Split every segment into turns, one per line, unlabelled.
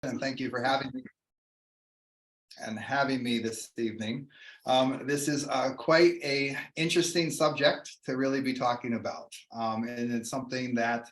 and thank you for having me this evening. This is quite a interesting subject to really be talking about, and it's something that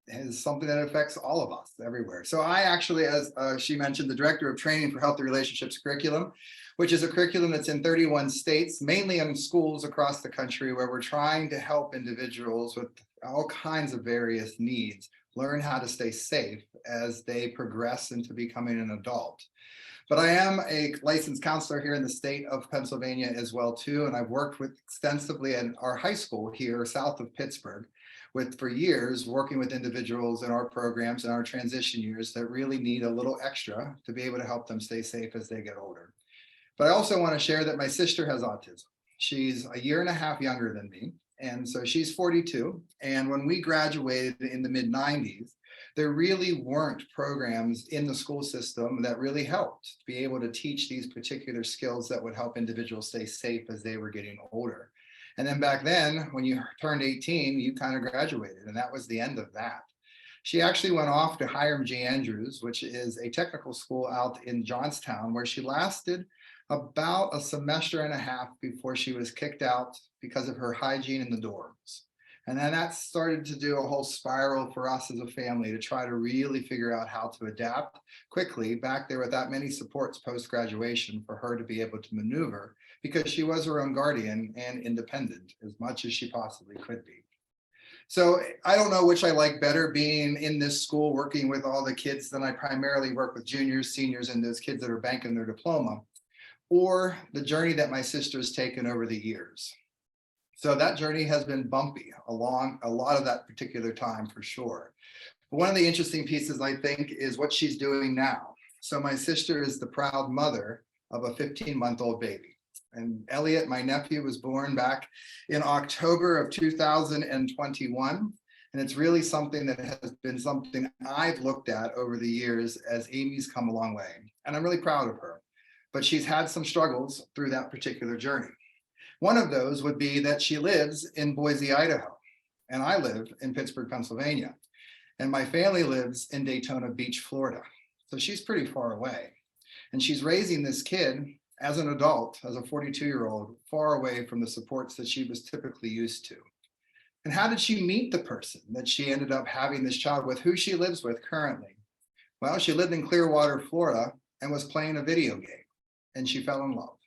affects all of us everywhere. So I actually, as she mentioned, the director of training for healthy relationships curriculum, which is a curriculum that's in 31 states, mainly in schools across the country, where we're trying to help individuals with all kinds of various needs learn how to stay safe as they progress into becoming an adult. But I am a licensed counselor here in the state of Pennsylvania as well too, and I've worked with extensively at our high school here south of Pittsburgh for years, working with individuals in our programs and our transition years that really need a little extra to be able to help them stay safe as they get older. But I also want to share that my sister has autism. She's a year and a half younger than me, and so she's 42. And when we graduated in the mid-90s, there really weren't programs in the school system that really helped to be able to teach these particular skills that would help individuals stay safe as they were getting older. And then back then, when you turned 18, you kind of graduated, and that was the end of that. She actually went off to Hiram G. Andrews, which is a technical school out in Johnstown, where she lasted about a semester and a half before she was kicked out because of her hygiene in the dorms. And then that started to do a whole spiral for us as a family to try to really figure out how to adapt quickly back there without many supports post-graduation for her to be able to maneuver, because she was her own guardian and independent as much as she possibly could be. So I don't know which I like better, being in this school working with all the kids. Then I primarily work with juniors, seniors, and those kids that are banking their diploma, or the journey that my sister's taken over the years. So that journey has been bumpy along a lot of that particular time for sure. But one of the interesting pieces, I think, is what she's doing now. So my sister is the proud mother of a 15-month-old baby. And Elliot, my nephew, was born back in October of 2021. And it's really something that has been something I've looked at over the years as Amy's come a long way. And I'm really proud of her. But she's had some struggles through that particular journey. One of those would be that she lives in Boise, Idaho, and I live in Pittsburgh, Pennsylvania, and my family lives in Daytona Beach, Florida. So she's pretty far away, and she's raising this kid as an adult, as a 42-year-old, far away from the supports that she was typically used to. And how did she meet the person that she ended up having this child with, who she lives with currently? Well, she lived in Clearwater, Florida, and was playing a video game, and she fell in love.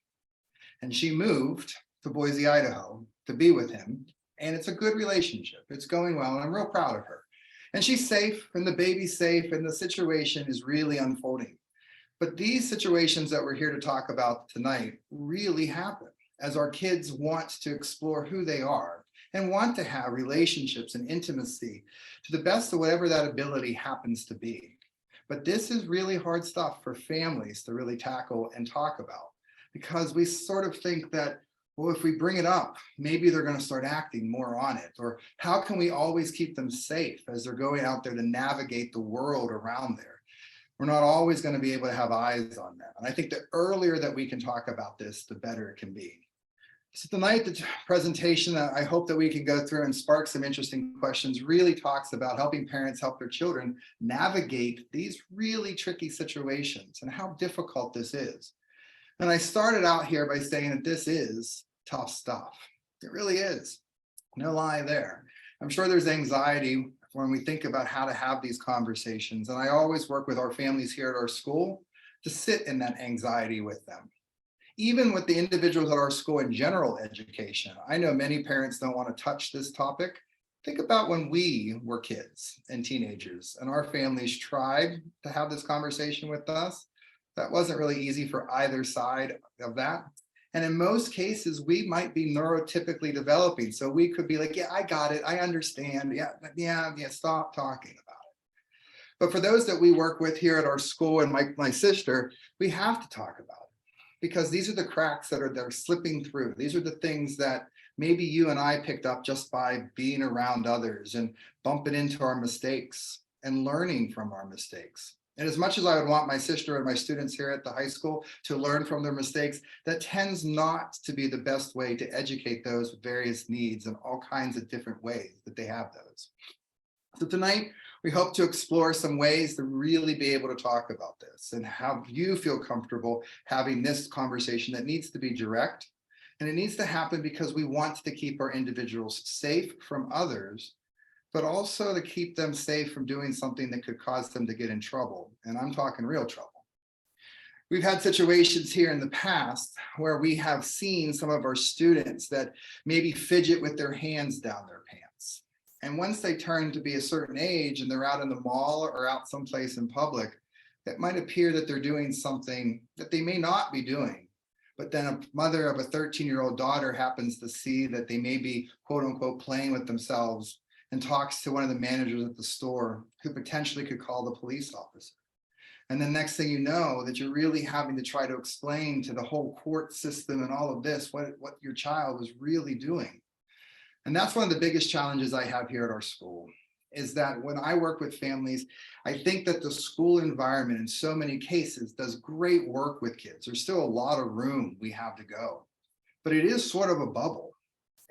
And she moved to Boise, Idaho to be with him. And it's a good relationship. It's going well, and I'm real proud of her. And she's safe, and the baby's safe, and the situation is really unfolding. But these situations that we're here to talk about tonight really happen as our kids want to explore who they are and want to have relationships and intimacy to the best of whatever that ability happens to be. But this is really hard stuff for families to really tackle and talk about, because we sort of think that, well, if we bring it up, maybe they're going to start acting more on it. Or how can we always keep them safe as they're going out there to navigate the world around there? We're not always going to be able to have eyes on them. And I think the earlier that we can talk about this, the better it can be. So tonight, the presentation, I hope that we can go through and spark some interesting questions, really talks about helping parents help their children navigate these really tricky situations and how difficult this is. And I started out here by saying that this is tough stuff. It really is. No lie there. I'm sure there's anxiety when we think about how to have these conversations. And I always work with our families here at our school to sit in that anxiety with them. Even with the individuals at our school in general education, I know many parents don't want to touch this topic. Think about when we were kids and teenagers and our families tried to have this conversation with us. That wasn't really easy for either side of that. And in most cases, we might be neurotypically developing. So we could be like, yeah, I got it. I understand. Yeah, stop talking about it. But for those that we work with here at our school and my sister, we have to talk about it, because these are the cracks that are slipping through. These are the things that maybe you and I picked up just by being around others and bumping into our mistakes and learning from our mistakes. And as much as I would want my sister and my students here at the high school to learn from their mistakes, that tends not to be the best way to educate those with various needs and all kinds of different ways that they have those. So tonight, We hope to explore some ways to really be able to talk about this and how you feel comfortable having this conversation that needs to be direct. And it needs to happen because we want to keep our individuals safe from others, but also to keep them safe from doing something that could cause them to get in trouble. And I'm talking real trouble. We've had situations here in the past where we have seen some of our students that maybe fidget with their hands down their pants. And once they turn to be a certain age and they're out in the mall or out someplace in public, it might appear that they're doing something that they may not be doing. But then a mother of a 13-year-old daughter happens to see that they may be, quote unquote, playing with themselves and talks to one of the managers at the store who potentially could call the police officer. And then next thing you know, that you're really having to try to explain to the whole court system and all of this, what your child was really doing. And that's one of the biggest challenges I have here at our school, is that when I work with families, I think that the school environment in so many cases does great work with kids. There's still a lot of room we have to go, but it is sort of a bubble.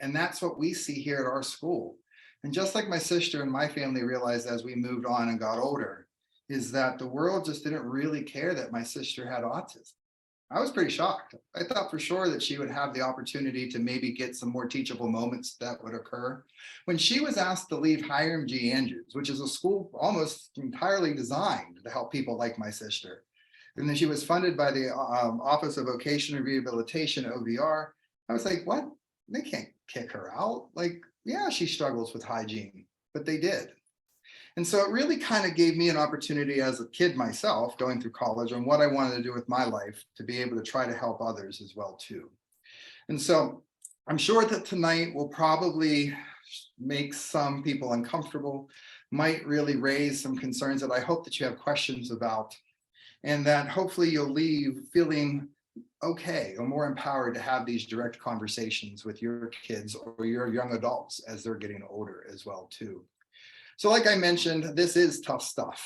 And that's what we see here at our school. And just like my sister and my family realized as we moved on and got older, is that the world just didn't really care that my sister had autism. I was pretty shocked. I thought for sure that she would have the opportunity to maybe get some more teachable moments that would occur. When she was asked to leave Hiram G. Andrews, which is a school almost entirely designed to help people like my sister, and then she was funded by the Office of Vocational Rehabilitation, OVR, I was like, what? They can't kick her out. Like, yeah, she struggles with hygiene, but they did. And so it really kind of gave me an opportunity as a kid myself going through college on what I wanted to do with my life to be able to try to help others as well too. And so I'm sure that tonight will probably make some people uncomfortable, might really raise some concerns that I hope that you have questions about, and that hopefully you'll leave feeling okay or more empowered to have these direct conversations with your kids or your young adults as they're getting older as well too. So like I mentioned, this is tough stuff.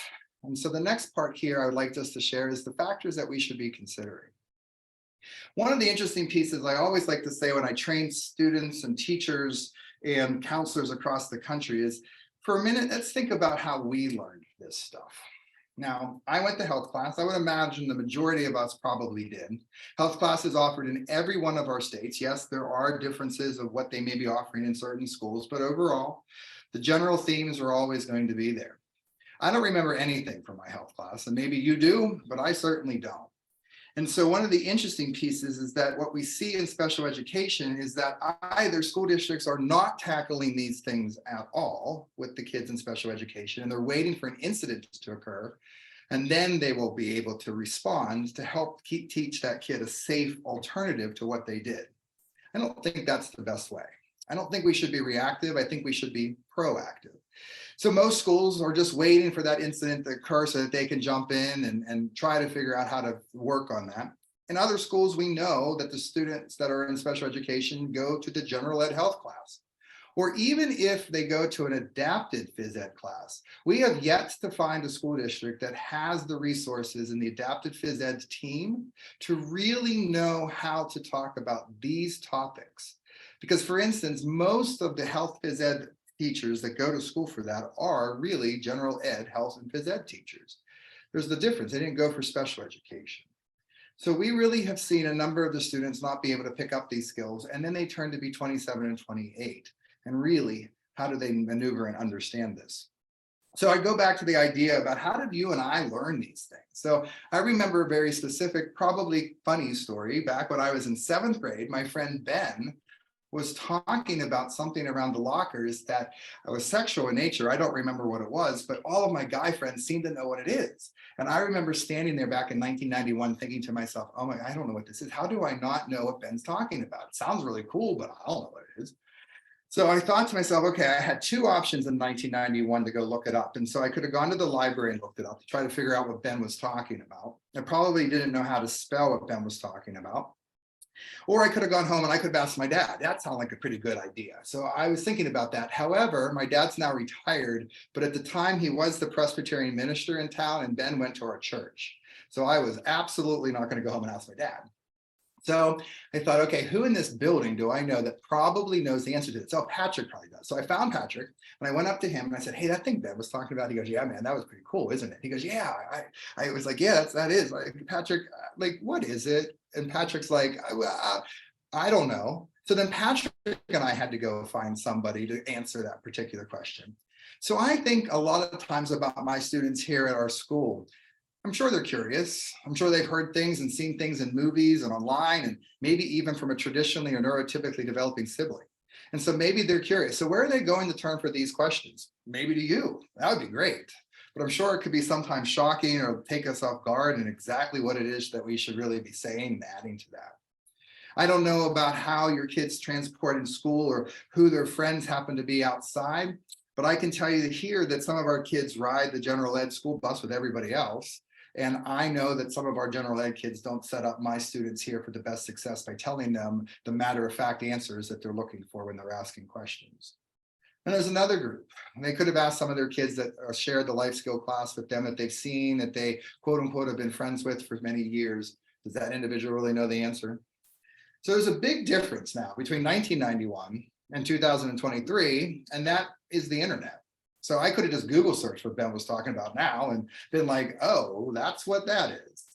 And so the next part here I would like us to share is the factors that we should be considering. One of the interesting pieces I always like to say when I train students and teachers and counselors across the country is, for a minute, let's think about how we learned this stuff. Now, I went to health class. I would imagine the majority of us probably did. Health class is offered in every one of our states. Yes, there are differences of what they may be offering in certain schools, but overall, the general themes are always going to be there. I don't remember anything from my health class, and maybe you do, but I certainly don't. And so one of the interesting pieces is that what we see in special education is that either school districts are not tackling these things at all with the kids in special education, and they're waiting for an incident to occur, and then they will be able to respond to help teach that kid a safe alternative to what they did. I don't think that's the best way. I don't think we should be reactive. I think we should be proactive. So most schools are just waiting for that incident to occur so that they can jump in and try to figure out how to work on that. In other schools, we know that the students that are in special education go to the general ed health class. Or even if they go to an adapted phys ed class, we have yet to find a school district that has the resources in the adapted phys ed team to really know how to talk about these topics. Because for instance, most of the health phys ed teachers that go to school for that are really general ed, health and phys ed teachers. There's the difference. They didn't go for special education. So we really have seen a number of the students not be able to pick up these skills, and then they turn to be 27 and 28. And really, how do they maneuver and understand this? So I go back to the idea about how did you and I learn these things? So I remember a very specific, probably funny story. Back when I was in 7th grade, my friend Ben was talking about something around the lockers that was sexual in nature. I don't remember what it was, but all of my guy friends seem to know what it is. And I remember standing there back in 1991 thinking to myself, oh my, I don't know what this is. How do I not know what Ben's talking about? It sounds really cool, but I don't know what it is. So I thought to myself, okay, I had 2 options in 1991 to go look it up. And so I could have gone to the library and looked it up to try to figure out what Ben was talking about. I probably didn't know how to spell what Ben was talking about. Or I could have gone home and I could have asked my dad. That sounded like a pretty good idea. So I was thinking about that. However, my dad's now retired, but at the time he was the Presbyterian minister in town and Ben went to our church. So I was absolutely not going to go home and ask my dad. So I thought, okay, who in this building do I know that probably knows the answer to this? Oh, Patrick probably does. So I found Patrick and I went up to him and I said, hey, that thing Ben was talking about. He goes, yeah, man, that was pretty cool, isn't it? He goes, yeah. I was like, yeah, that is. Like, Patrick, like, what is it? And Patrick's like, I don't know. So then Patrick and I had to go find somebody to answer that particular question. So I think a lot of times about my students here at our school, I'm sure they're curious. I'm sure they've heard things and seen things in movies and online, and maybe even from a traditionally or neurotypically developing sibling. And so maybe they're curious. So where are they going to turn for these questions? Maybe to you. That would be great. But I'm sure it could be sometimes shocking or take us off guard and exactly what it is that we should really be saying and adding to that. I don't know about how your kids transport in school or who their friends happen to be outside, but I can tell you here that some of our kids ride the general ed school bus with everybody else. And I know that some of our general ed kids don't set up my students here for the best success by telling them the matter of fact answers that they're looking for when they're asking questions. And there's another group. They could have asked some of their kids that shared the life skill class with them that they've seen, that they quote unquote have been friends with for many years. Does that individual really know the answer? So there's a big difference now between 1991 and 2023, and that is the internet. So I could have just Google searched what Ben was talking about now and been like, oh, that's what that is.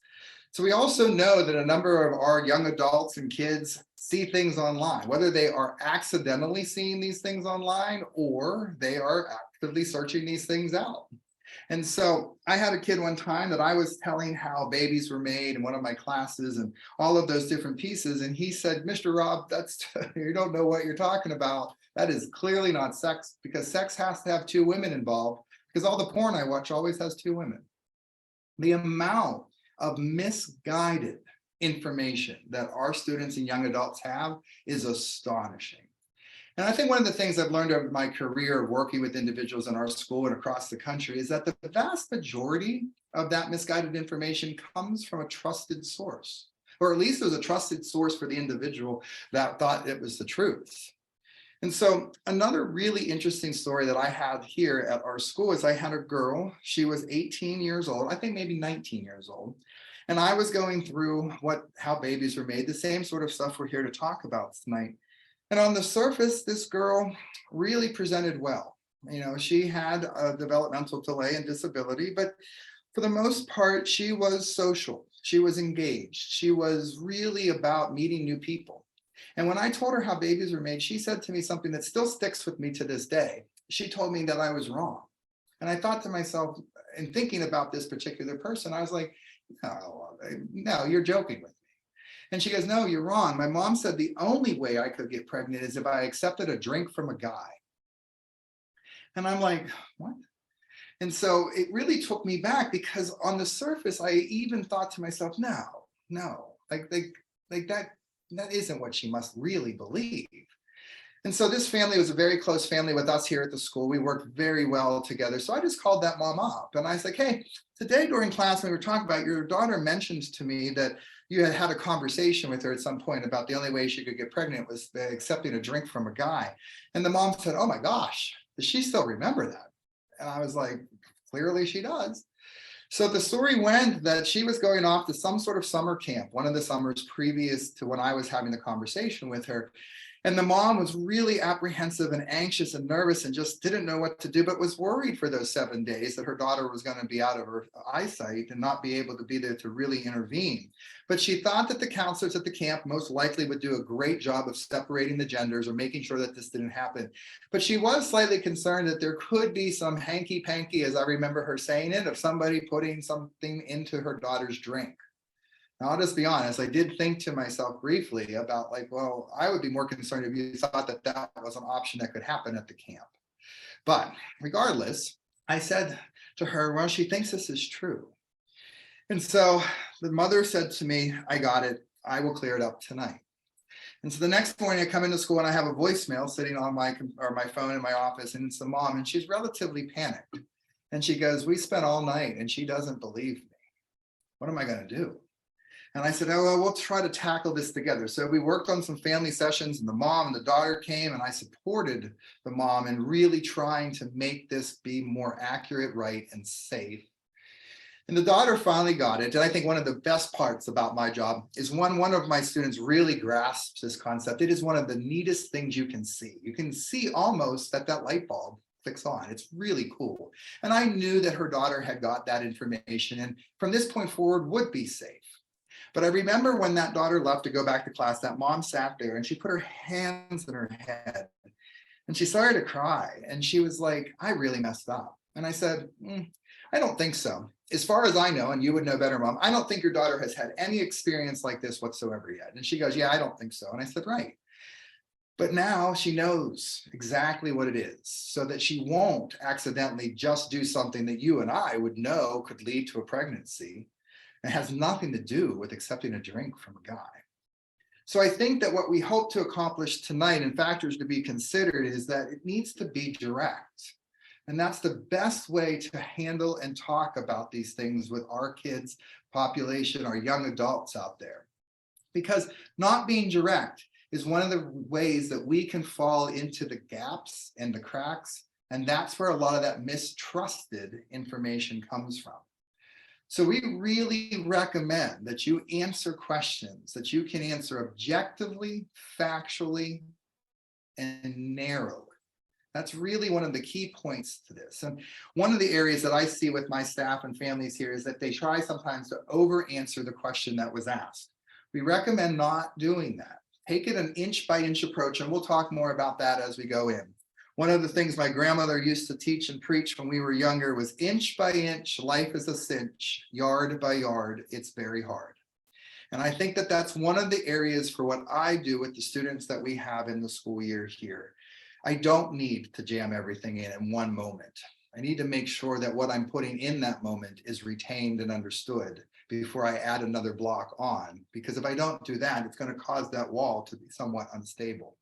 So we also know that a number of our young adults and kids see things online, whether they are accidentally seeing these things online or they are actively searching these things out. And so I had a kid one time that I was telling how babies were made in one of my classes and all of those different pieces. And he said, Mr. Rob, that's you don't know what you're talking about. That is clearly not sex, because sex has to have two women involved, because all the porn I watch always has two women. The amount of misguided information that our students and young adults have is astonishing. And I think one of the things I've learned over my career of working with individuals in our school and across the country is that the vast majority of that misguided information comes from a trusted source, or at least it was a trusted source for the individual that thought it was the truth. And so another really interesting story that I had here at our school is I had a girl, she was 18 years old, I think maybe 19 years old. And I was going through how babies were made, the same sort of stuff we're here to talk about tonight. And on the surface, this girl really presented well. You know, she had a developmental delay and disability, but for the most part, she was social. She was engaged. She was really about meeting new people. And when I told her how babies were made, she said to me something that still sticks with me to this day. She told me that I was wrong. And I thought to myself, in thinking about this particular person, I was like, no, you're joking with me. And she goes, no, you're wrong. My mom said the only way I could get pregnant is if I accepted a drink from a guy. And I'm like, what? And so it really took me back, because on the surface, I even thought to myself, no, like that isn't what she must really believe. And so this family was a very close family with us here at the school. We worked very well together. So I just called that mom up and I was like, hey, today during class, when we were talking about, your daughter mentioned to me that you had had a conversation with her at some point about the only way she could get pregnant was accepting a drink from a guy. And the mom said, oh my gosh, does she still remember that? And I was like, clearly she does. So the story went that she was going off to some sort of summer camp, one of the summers previous to when I was having the conversation with her. And the mom was really apprehensive and anxious and nervous and just didn't know what to do, but was worried for those 7 days that her daughter was going to be out of her eyesight and not be able to be there to really intervene. But she thought that the counselors at the camp most likely would do a great job of separating the genders or making sure that this didn't happen. But she was slightly concerned that there could be some hanky-panky, as I remember her saying it, of somebody putting something into her daughter's drink. Now, I'll just be honest, I did think to myself briefly about like, well, I would be more concerned if you thought that that was an option that could happen at the camp. But regardless, I said to her, well, she thinks this is true. And so the mother said to me, I got it. I will clear it up tonight. And so the next morning I come into school and I have a voicemail sitting on my phone in my office, and it's the mom, and she's relatively panicked. And she goes, we spent all night and she doesn't believe me. What am I going to do? And I said, oh, well, we'll try to tackle this together. So we worked on some family sessions, and the mom and the daughter came, and I supported the mom in really trying to make this be more accurate, right, and safe. And the daughter finally got it. And I think one of the best parts about my job is one of my students really grasps this concept. It is one of the neatest things you can see. You can see almost that light bulb clicks on. It's really cool. And I knew that her daughter had got that information and from this point forward would be safe. But I remember when that daughter left to go back to class, that mom sat there and she put her hands in her head and she started to cry. And she was like, I really messed up. And I said, I don't think so. As far as I know, and you would know better, Mom, I don't think your daughter has had any experience like this whatsoever yet. And she goes, yeah, I don't think so. And I said, right. But now she knows exactly what it is so that she won't accidentally just do something that you and I would know could lead to a pregnancy. It has nothing to do with accepting a drink from a guy. So I think that what we hope to accomplish tonight and factors to be considered is that it needs to be direct. And that's the best way to handle and talk about these things with our kids' population, our young adults out there. Because not being direct is one of the ways that we can fall into the gaps and the cracks. And that's where a lot of that mistrusted information comes from. So we really recommend that you answer questions that you can answer objectively, factually, and narrowly. That's really one of the key points to this. And one of the areas that I see with my staff and families here is that they try sometimes to over answer the question that was asked. We recommend not doing that. Take it an inch by inch approach, and we'll talk more about that as we go in. One of the things my grandmother used to teach and preach when we were younger was inch by inch, life is a cinch, yard by yard, it's very hard. And I think that that's one of the areas for what I do with the students that we have in the school year here. I don't need to jam everything in one moment. I need to make sure that what I'm putting in that moment is retained and understood before I add another block on, because if I don't do that, it's going to cause that wall to be somewhat unstable.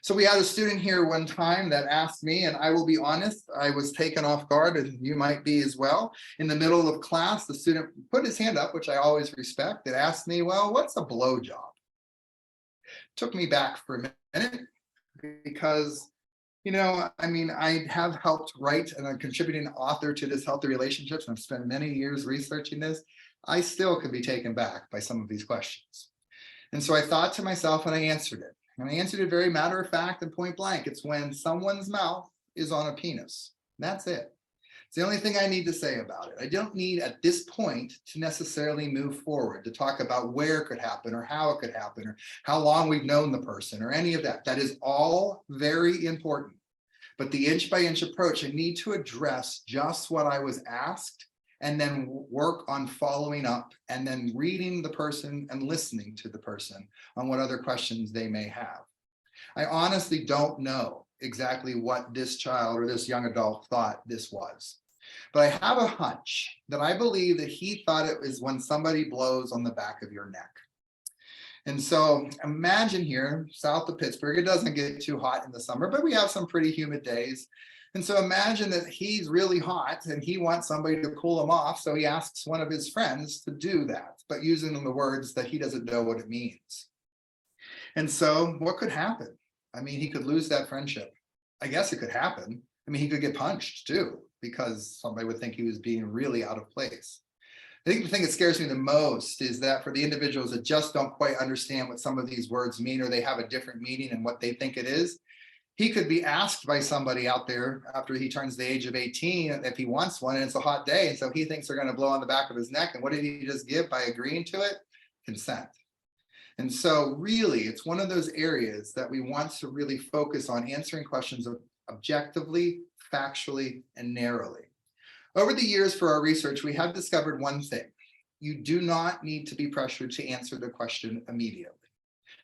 So we had a student here one time that asked me, and I will be honest, I was taken off guard, and you might be as well. In the middle of class, the student put his hand up, which I always respect, and asked me, well, what's a blowjob? Took me back for a minute because, I have helped write and I'm contributing author to this Healthy Relationships, and I've spent many years researching this. I still can be taken back by some of these questions. And so I thought to myself and I answered it. And I answered it very matter of fact and point blank. It's when someone's mouth is on a penis. That's it. It's the only thing I need to say about it. I don't need at this point to necessarily move forward to talk about where it could happen or how it could happen or how long we've known the person or any of that. That is all very important. But the inch by inch approach, I need to address just what I was asked and then work on following up and then reading the person and listening to the person on what other questions they may have. I honestly don't know exactly what this child or this young adult thought this was, but I have a hunch that I believe that he thought it was when somebody blows on the back of your neck. And so imagine here, south of Pittsburgh, it doesn't get too hot in the summer, but we have some pretty humid days. And so imagine that he's really hot and he wants somebody to cool him off. So he asks one of his friends to do that, but using the words that he doesn't know what it means. And so what could happen? I mean, he could lose that friendship. I guess it could happen. I mean, he could get punched too, because somebody would think he was being really out of place. I think the thing that scares me the most is that for the individuals that just don't quite understand what some of these words mean, or they have a different meaning in what they think it is, he could be asked by somebody out there after he turns the age of 18 if he wants one, and it's a hot day, and so he thinks they're going to blow on the back of his neck. And what did he just give by agreeing to it? Consent. And so really, it's one of those areas that we want to really focus on answering questions objectively, factually, and narrowly. Over the years for our research, we have discovered one thing. You do not need to be pressured to answer the question immediately.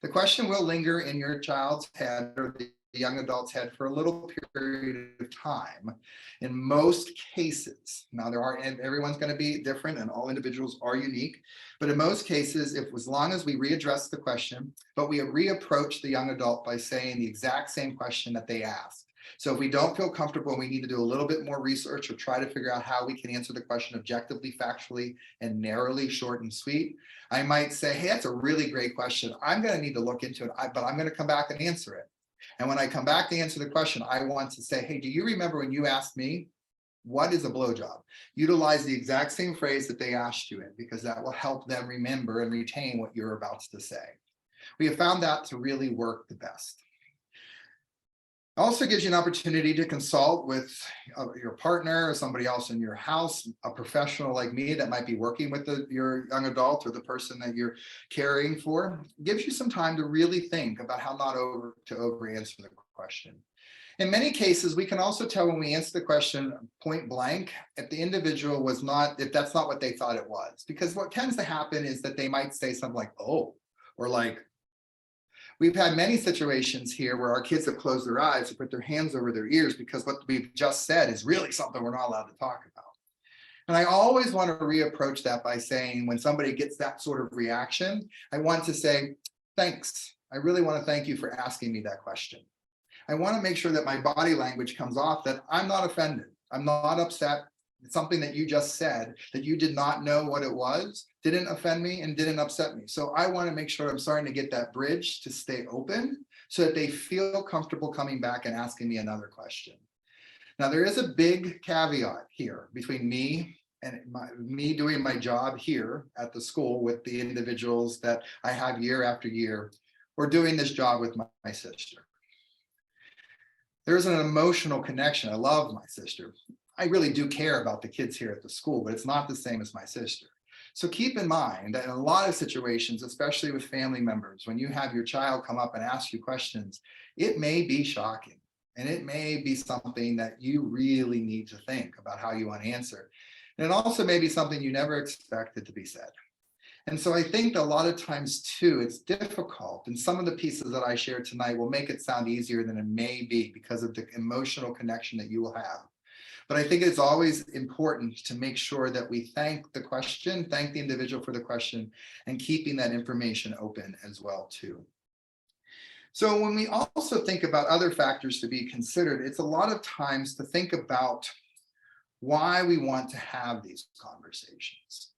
The question will linger in your child's head or the young adult's head for a little period of time. In most cases, now everyone's going to be different and all individuals are unique, but in most cases, as long as we readdress the question, but we reapproach the young adult by saying the exact same question that they asked. So if we don't feel comfortable and we need to do a little bit more research or try to figure out how we can answer the question objectively, factually, and narrowly, short and sweet, I might say, hey, that's a really great question. I'm going to need to look into it, but I'm going to come back and answer it. And when I come back to answer the question, I want to say, hey, do you remember when you asked me? What is a blowjob? Utilize the exact same phrase that they asked you in, because that will help them remember and retain what you're about to say. We have found that to really work the best. It also gives you an opportunity to consult with your partner or somebody else in your house, a professional like me that might be working with your young adult or the person that you're caring for. It gives you some time to really think about how not to over answer the question. In many cases, we can also tell when we answer the question point blank if the individual was not, if that's not what they thought it was. Because what tends to happen is that they might say something like, oh, or like, we've had many situations here where our kids have closed their eyes and put their hands over their ears because what we've just said is really something we're not allowed to talk about. And I always want to reapproach that by saying, when somebody gets that sort of reaction, I want to say, thanks. I really want to thank you for asking me that question. I want to make sure that my body language comes off that I'm not offended. I'm not upset. It's something that you just said that you did not know what it was, didn't offend me and didn't upset me. So I want to make sure I'm starting to get that bridge to stay open so that they feel comfortable coming back and asking me another question. Now, there is a big caveat here between me and me doing my job here at the school with the individuals that I have year after year, or doing this job with my sister. There's an emotional connection. I love my sister. I really do care about the kids here at the school, but it's not the same as my sister. So keep in mind that in a lot of situations, especially with family members, when you have your child come up and ask you questions, it may be shocking and it may be something that you really need to think about how you want to answer. And it also may be something you never expected to be said. And so I think a lot of times too, it's difficult. And some of the pieces that I shared tonight will make it sound easier than it may be because of the emotional connection that you will have. But I think it's always important to make sure that we thank the question, thank the individual for the question, and keeping that information open as well too. So when we also think about other factors to be considered, it's a lot of times to think about why we want to have these conversations.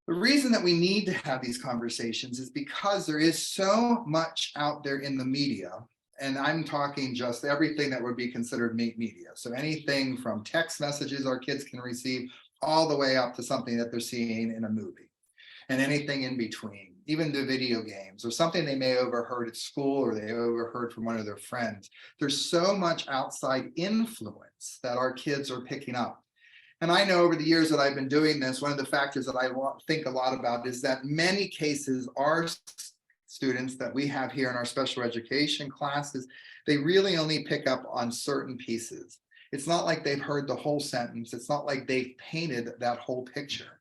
The reason that we need to have these conversations is because there is so much out there in the media. And I'm talking just everything that would be considered media. So anything from text messages our kids can receive all the way up to something that they're seeing in a movie and anything in between, even the video games or something they may have overheard at school or they overheard from one of their friends. There's so much outside influence that our kids are picking up. And I know over the years that I've been doing this, one of the factors that I think a lot about is that many cases are students that we have here in our special education classes, they really only pick up on certain pieces. It's not like they've heard the whole sentence. It's not like they've painted that whole picture.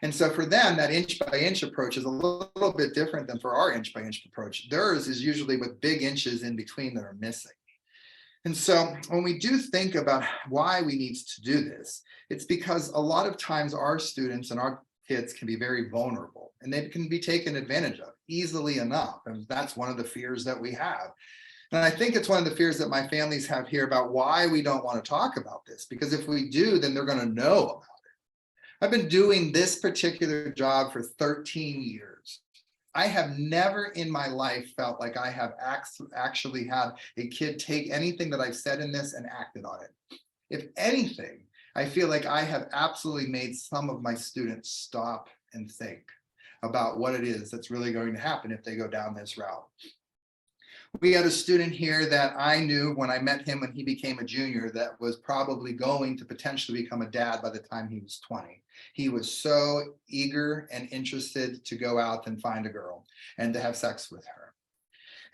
And so for them, that inch by inch approach is a little bit different than for our inch by inch approach. Theirs is usually with big inches in between that are missing. And so when we do think about why we need to do this, it's because a lot of times our students and our kids can be very vulnerable and they can be taken advantage of easily enough. And that's one of the fears that we have. And I think it's one of the fears that my families have here about why we don't want to talk about this, because if we do, then they're going to know about it. I've been doing this particular job for 13 years. I have never in my life felt like I have actually had a kid take anything that I've said in this and acted on it. If anything, I feel like I have absolutely made some of my students stop and think about what it is that's really going to happen if they go down this route. We had a student here that I knew when I met him when he became a junior that was probably going to potentially become a dad by the time he was 20. He was so eager and interested to go out and find a girl and to have sex with her.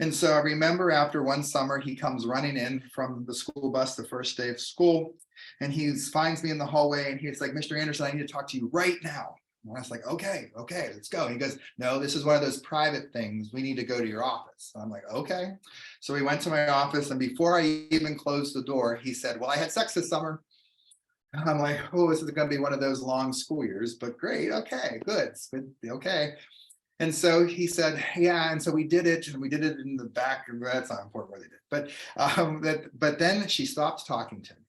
And so I remember after one summer, he comes running in from the school bus the first day of school, and he finds me in the hallway and he's like, Mr. Anderson, I need to talk to you right now. And I was like, okay, let's go. And he goes, no, this is one of those private things. We need to go to your office. And I'm like, okay. So we went to my office, and before I even closed the door, he said, well, I had sex this summer. And I'm like, oh, this is going to be one of those long school years, but great. Okay, good. Okay. And so he said, yeah. And so we did it, and we did it in the back. That's not important what they did. But then she stopped talking to me.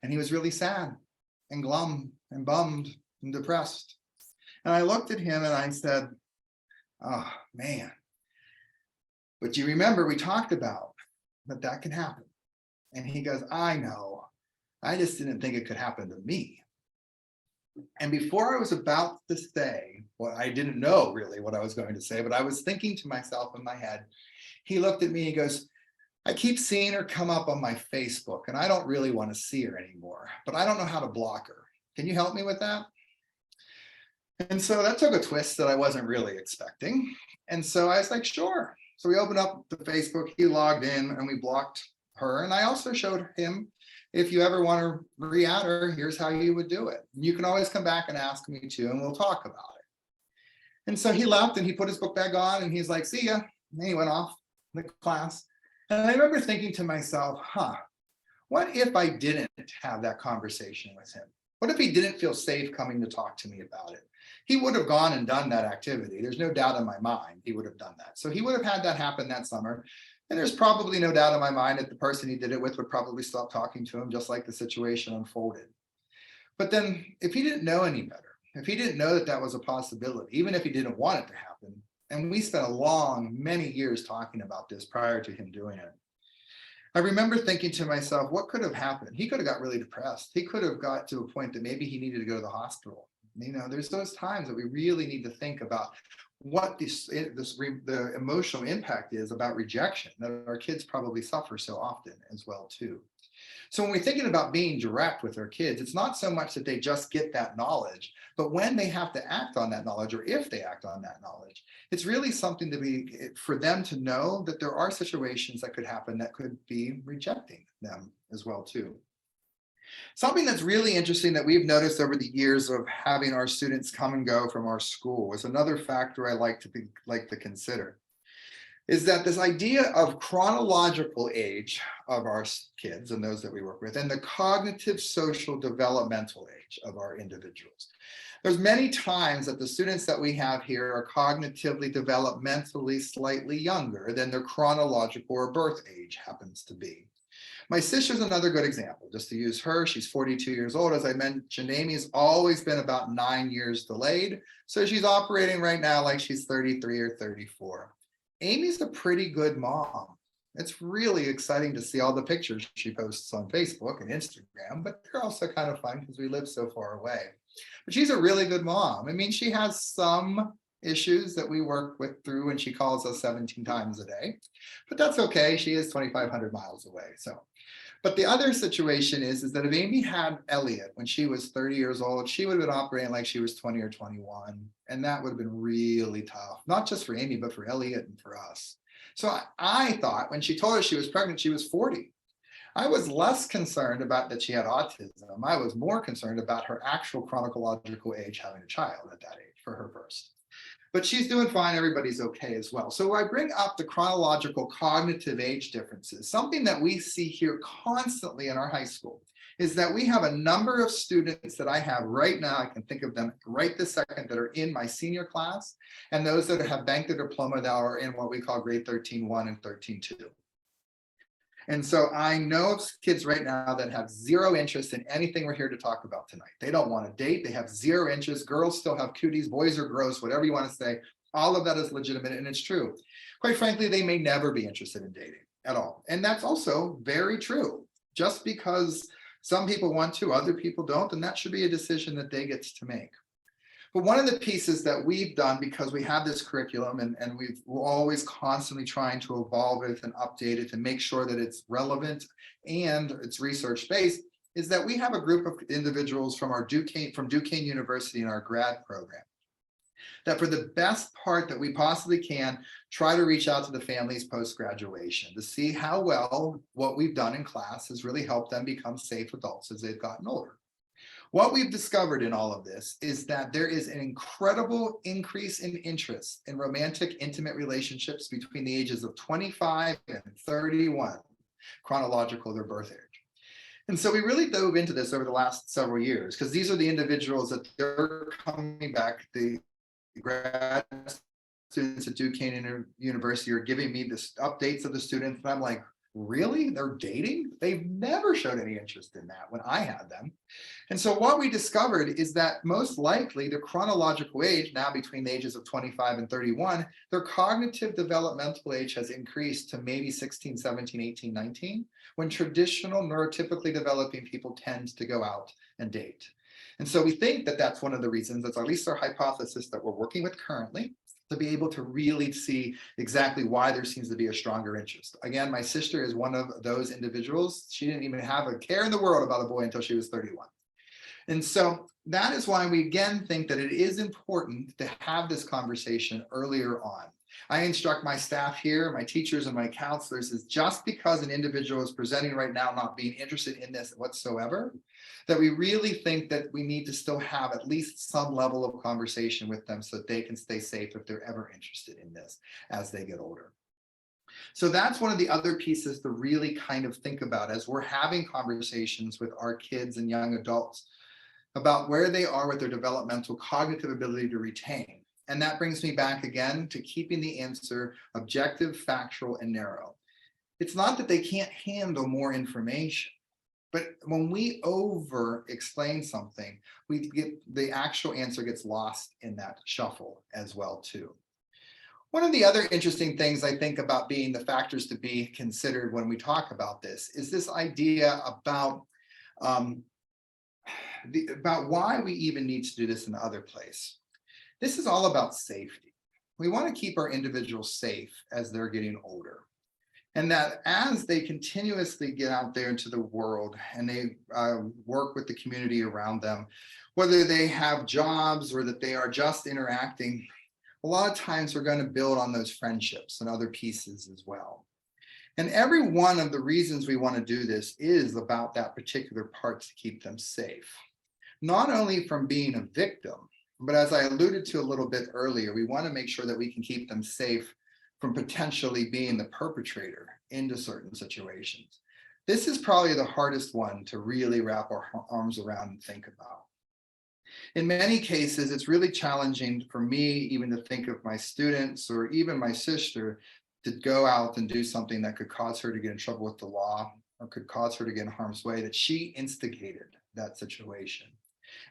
And he was really sad and glum and bummed and depressed. And I looked at him and I said, oh, man. But you remember we talked about that can happen. And he goes, I know. I just didn't think it could happen to me. And before I was about to say what I didn't know really what I was going to say, but I was thinking to myself in my head, he looked at me, he goes, I keep seeing her come up on my Facebook and I don't really want to see her anymore, but I don't know how to block her. Can you help me with that? And so that took a twist that I wasn't really expecting. And so I was like, sure. So we opened up the Facebook, he logged in and we blocked her. And I also showed him, if you ever want to re-add her, here's how you would do it. You can always come back and ask me too, and we'll talk about it. And so he left and he put his book bag on and he's like, see ya. And he went off the class. And I remember thinking to myself, what if I didn't have that conversation with him? What if he didn't feel safe coming to talk to me about it? He would have gone and done that activity. There's no doubt in my mind he would have done that. So he would have had that happen that summer. And there's probably no doubt in my mind that the person he did it with would probably stop talking to him, just like the situation unfolded. But then if he didn't know any better, if he didn't know that that was a possibility, even if he didn't want it to happen, and we spent many years talking about this prior to him doing it, I remember thinking to myself, what could have happened? He could have got really depressed. He could have got to a point that maybe he needed to go to the hospital. There's those times that we really need to think about what the emotional impact is about rejection that our kids probably suffer so often as well too. So when we're thinking about being direct with our kids, it's not so much that they just get that knowledge, but when they have to act on that knowledge, or if they act on that knowledge, it's really something for them to know that there are situations that could happen that could be rejecting them as well too. Something that's really interesting that we've noticed over the years of having our students come and go from our school is another factor I like to consider, is that this idea of chronological age of our kids and those that we work with, and the cognitive social developmental age of our individuals. There's many times that the students that we have here are cognitively, developmentally slightly younger than their chronological or birth age happens to be. My sister's another good example, just to use her. She's 42 years old. As I mentioned, Amy's always been about 9 years delayed. So she's operating right now like she's 33 or 34. Amy's a pretty good mom. It's really exciting to see all the pictures she posts on Facebook and Instagram, but they're also kind of fun because we live so far away. But she's a really good mom. I mean, she has some issues that we work with through when she calls us 17 times a day, but that's okay. She is 2,500 miles away. But the other situation is that if Amy had Elliot when she was 30 years old, she would have been operating like she was 20 or 21. And that would have been really tough, not just for Amy, but for Elliot and for us. So I thought when she told us she was pregnant, she was 40. I was less concerned about that she had autism. I was more concerned about her actual chronological age having a child at that age for her first. But she's doing fine. Everybody's okay as well. So I bring up the chronological cognitive age differences. Something that we see here constantly in our high school is that we have a number of students that I have right now, I can think of them right this second, that are in my senior class, and those that have banked their diploma that are in what we call grade 13-1 and 13-2. And so I know of kids right now that have zero interest in anything we're here to talk about tonight. They don't want to date. They have zero interest. Girls still have cooties. Boys are gross, whatever you want to say. All of that is legitimate and it's true. Quite frankly, they may never be interested in dating at all. And that's also very true. Just because some people want to, other people don't, and that should be a decision that they get to make. But one of the pieces that we've done, because we have this curriculum and we're always constantly trying to evolve it and update it and make sure that it's relevant and it's research-based, is that we have a group of individuals from Duquesne University in our grad program that, for the best part that we possibly can, try to reach out to the families post-graduation to see how well what we've done in class has really helped them become safe adults as they've gotten older. What we've discovered in all of this is that there is an incredible increase in interest in romantic, intimate relationships between the ages of 25 and 31, chronological their birth age. And so we really dove into this over the last several years, because these are the individuals that they're coming back, the grad students at Duquesne University are giving me this updates of the students, and I'm like, Really? They're dating? They've never showed any interest in that when I had them. And so what we discovered is that most likely the chronological age, now between the ages of 25 and 31, their cognitive developmental age has increased to maybe 16, 17, 18, 19, when traditional neurotypically developing people tend to go out and date. And so we think that that's one of the reasons, that's at least our hypothesis that we're working with currently, to be able to really see exactly why there seems to be a stronger interest. Again, my sister is one of those individuals. She didn't even have a care in the world about a boy until she was 31. And so that is why we again think that it is important to have this conversation earlier on. I instruct my staff here, my teachers and my counselors, is just because an individual is presenting right now not being interested in this whatsoever, that we really think that we need to still have at least some level of conversation with them so that they can stay safe if they're ever interested in this as they get older. So that's one of the other pieces to really kind of think about as we're having conversations with our kids and young adults about where they are with their developmental cognitive ability to retain. And that brings me back again to keeping the answer objective, factual, and narrow. It's not that they can't handle more information, but when we over explain something, we get the actual answer gets lost in that shuffle as well too. One of the other interesting things I think about being the factors to be considered when we talk about this is this idea about why we even need to do this in the other place. This is all about safety. We want to keep our individuals safe as they're getting older. And that as they continuously get out there into the world and they work with the community around them, whether they have jobs or that they are just interacting, a lot of times we're going to build on those friendships and other pieces as well. And every one of the reasons we want to do this is about that particular part to keep them safe. Not only from being a victim, but as I alluded to a little bit earlier, we want to make sure that we can keep them safe from potentially being the perpetrator into certain situations. This is probably the hardest one to really wrap our arms around and think about. In many cases, it's really challenging for me even to think of my students or even my sister to go out and do something that could cause her to get in trouble with the law or could cause her to get in harm's way, that she instigated that situation.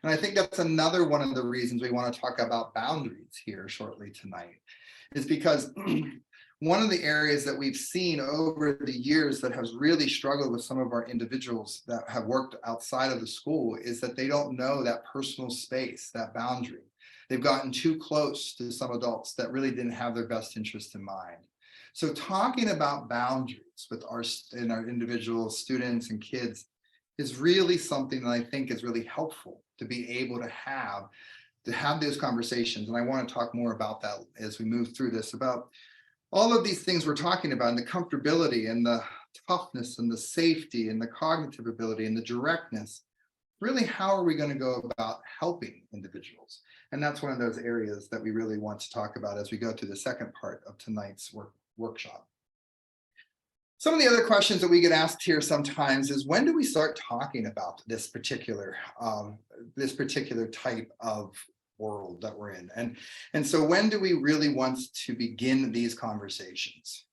And I think that's another one of the reasons we want to talk about boundaries here shortly tonight, is because one of the areas that we've seen over the years that has really struggled with some of our individuals that have worked outside of the school is that they don't know that personal space, that boundary. They've gotten too close to some adults that really didn't have their best interest in mind. So talking about boundaries with our individual students and kids is really something that I think is really helpful to be able to have those conversations. And I want to talk more about that as we move through this, about all of these things we're talking about, and the comfortability and the toughness and the safety and the cognitive ability and the directness. Really, how are we going to go about helping individuals? And that's one of those areas that we really want to talk about as we go through the second part of tonight's workshop. Some of the other questions that we get asked here sometimes is, when do we start talking about this particular type of world that we're in? And so when do we really want to begin these conversations?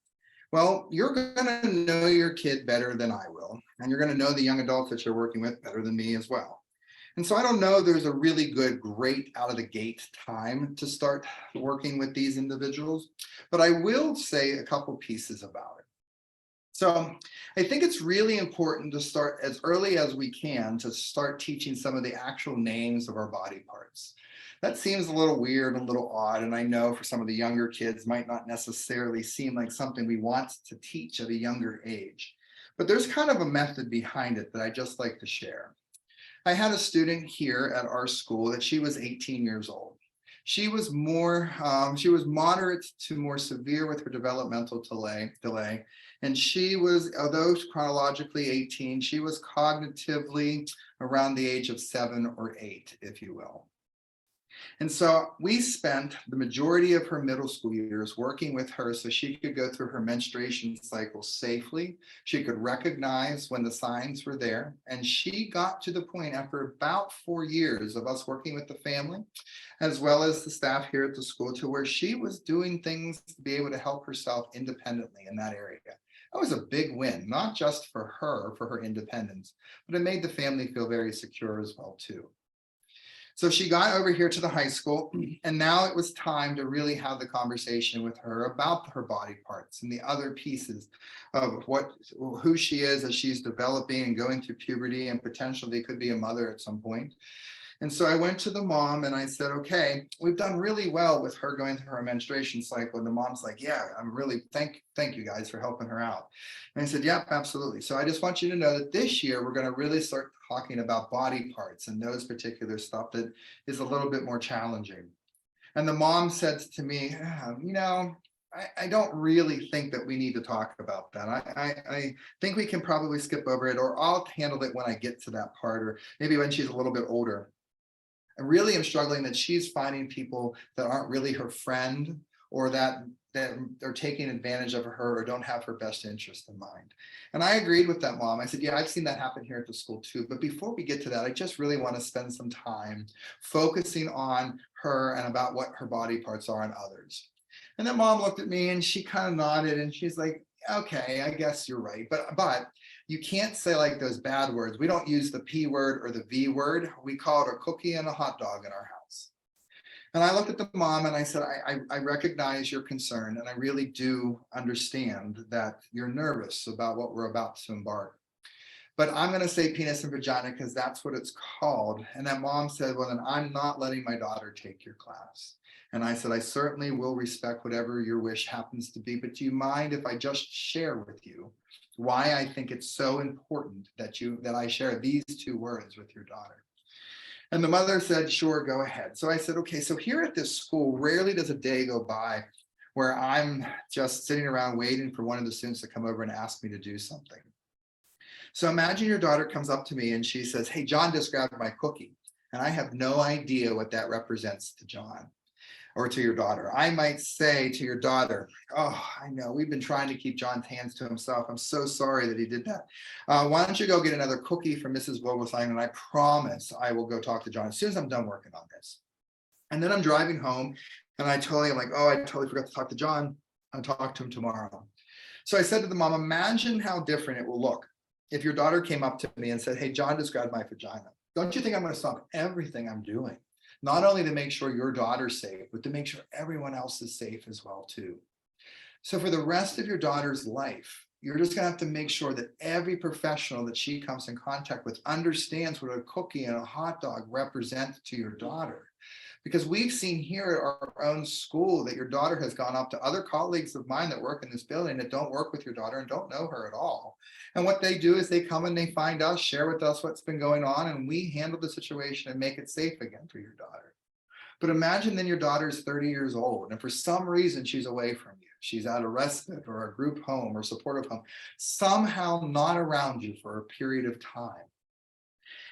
Well, you're going to know your kid better than I will, and you're going to know the young adults that you're working with better than me as well. And so I don't know there's a really great out of the gate time to start working with these individuals, but I will say a couple pieces about it. So I think it's really important to start as early as we can to start teaching some of the actual names of our body parts. That seems a little weird, a little odd, and I know for some of the younger kids might not necessarily seem like something we want to teach at a younger age. But there's kind of a method behind it that I just like to share. I had a student here at our school that she was 18 years old. She was moderate to more severe with her developmental delay. And she was, although chronologically 18, she was cognitively around the age of 7 or 8, if you will. And so we spent the majority of her middle school years working with her so she could go through her menstruation cycle safely. She could recognize when the signs were there. And she got to the point after about 4 years of us working with the family, as well as the staff here at the school, to where she was doing things to be able to help herself independently in that area. That was a big win, not just for her independence, but it made the family feel very secure as well too. So she got over here to the high school, and now it was time to really have the conversation with her about her body parts and the other pieces of who she is as she's developing and going through puberty and potentially could be a mother at some point. And so I went to the mom and I said, okay, we've done really well with her going through her menstruation cycle. And the mom's like, yeah, I'm really thank you guys for helping her out. And I said, yep, absolutely. So I just want you to know that this year we're going to really start talking about body parts and those particular stuff that is a little bit more challenging. And the mom said to me, I don't really think that we need to talk about that. I think we can probably skip over it, or I'll handle it when I get to that part, or maybe when she's a little bit older. I really am struggling that she's finding people that aren't really her friend, or that are taking advantage of her or don't have her best interest in mind. And I agreed with that mom. I said, yeah, I've seen that happen here at the school too. But before we get to that, I just really want to spend some time focusing on her and about what her body parts are in others. And then mom looked at me and she kind of nodded and she's like, okay, I guess you're right. But you can't say like those bad words. We don't use the P word or the V word. We call it a cookie and a hot dog in our house. And I looked at the mom and I said, I recognize your concern, and I really do understand that you're nervous about what we're about to embark. But I'm going to say penis and vagina because that's what it's called. And that mom said, well, then I'm not letting my daughter take your class. And I said, I certainly will respect whatever your wish happens to be, but do you mind if I just share with you why I think it's so important that I share these two words with your daughter? And the mother said, sure, go ahead. So I said, okay, so here at this school, rarely does a day go by where I'm just sitting around waiting for one of the students to come over and ask me to do something. So imagine your daughter comes up to me and she says, hey, John just grabbed my cookie. And I have no idea what that represents to John or to your daughter. I might say to your daughter, oh, I know, we've been trying to keep John's hands to himself. I'm so sorry that he did that. Why don't you go get another cookie from Mrs. Vogelstein, and I promise I will go talk to John as soon as I'm done working on this. And then I'm driving home and I'm like, oh, I totally forgot to talk to John. I'll talk to him tomorrow. So I said to the mom, imagine how different it will look if your daughter came up to me and said, hey, John just grabbed my vagina. Don't you think I'm going to stop everything I'm doing, not only to make sure your daughter's safe, but to make sure everyone else is safe as well too? So for the rest of your daughter's life, you're just going to have to make sure that every professional that she comes in contact with understands what a cookie and a hot dog represent to your daughter. Because we've seen here at our own school that your daughter has gone up to other colleagues of mine that work in this building that don't work with your daughter and don't know her at all. And what they do is they come and they find us, share with us what's been going on, and we handle the situation and make it safe again for your daughter. But imagine then your daughter's 30 years old, and for some reason she's away from you. She's at a respite or a group home or supportive home, somehow not around you for a period of time.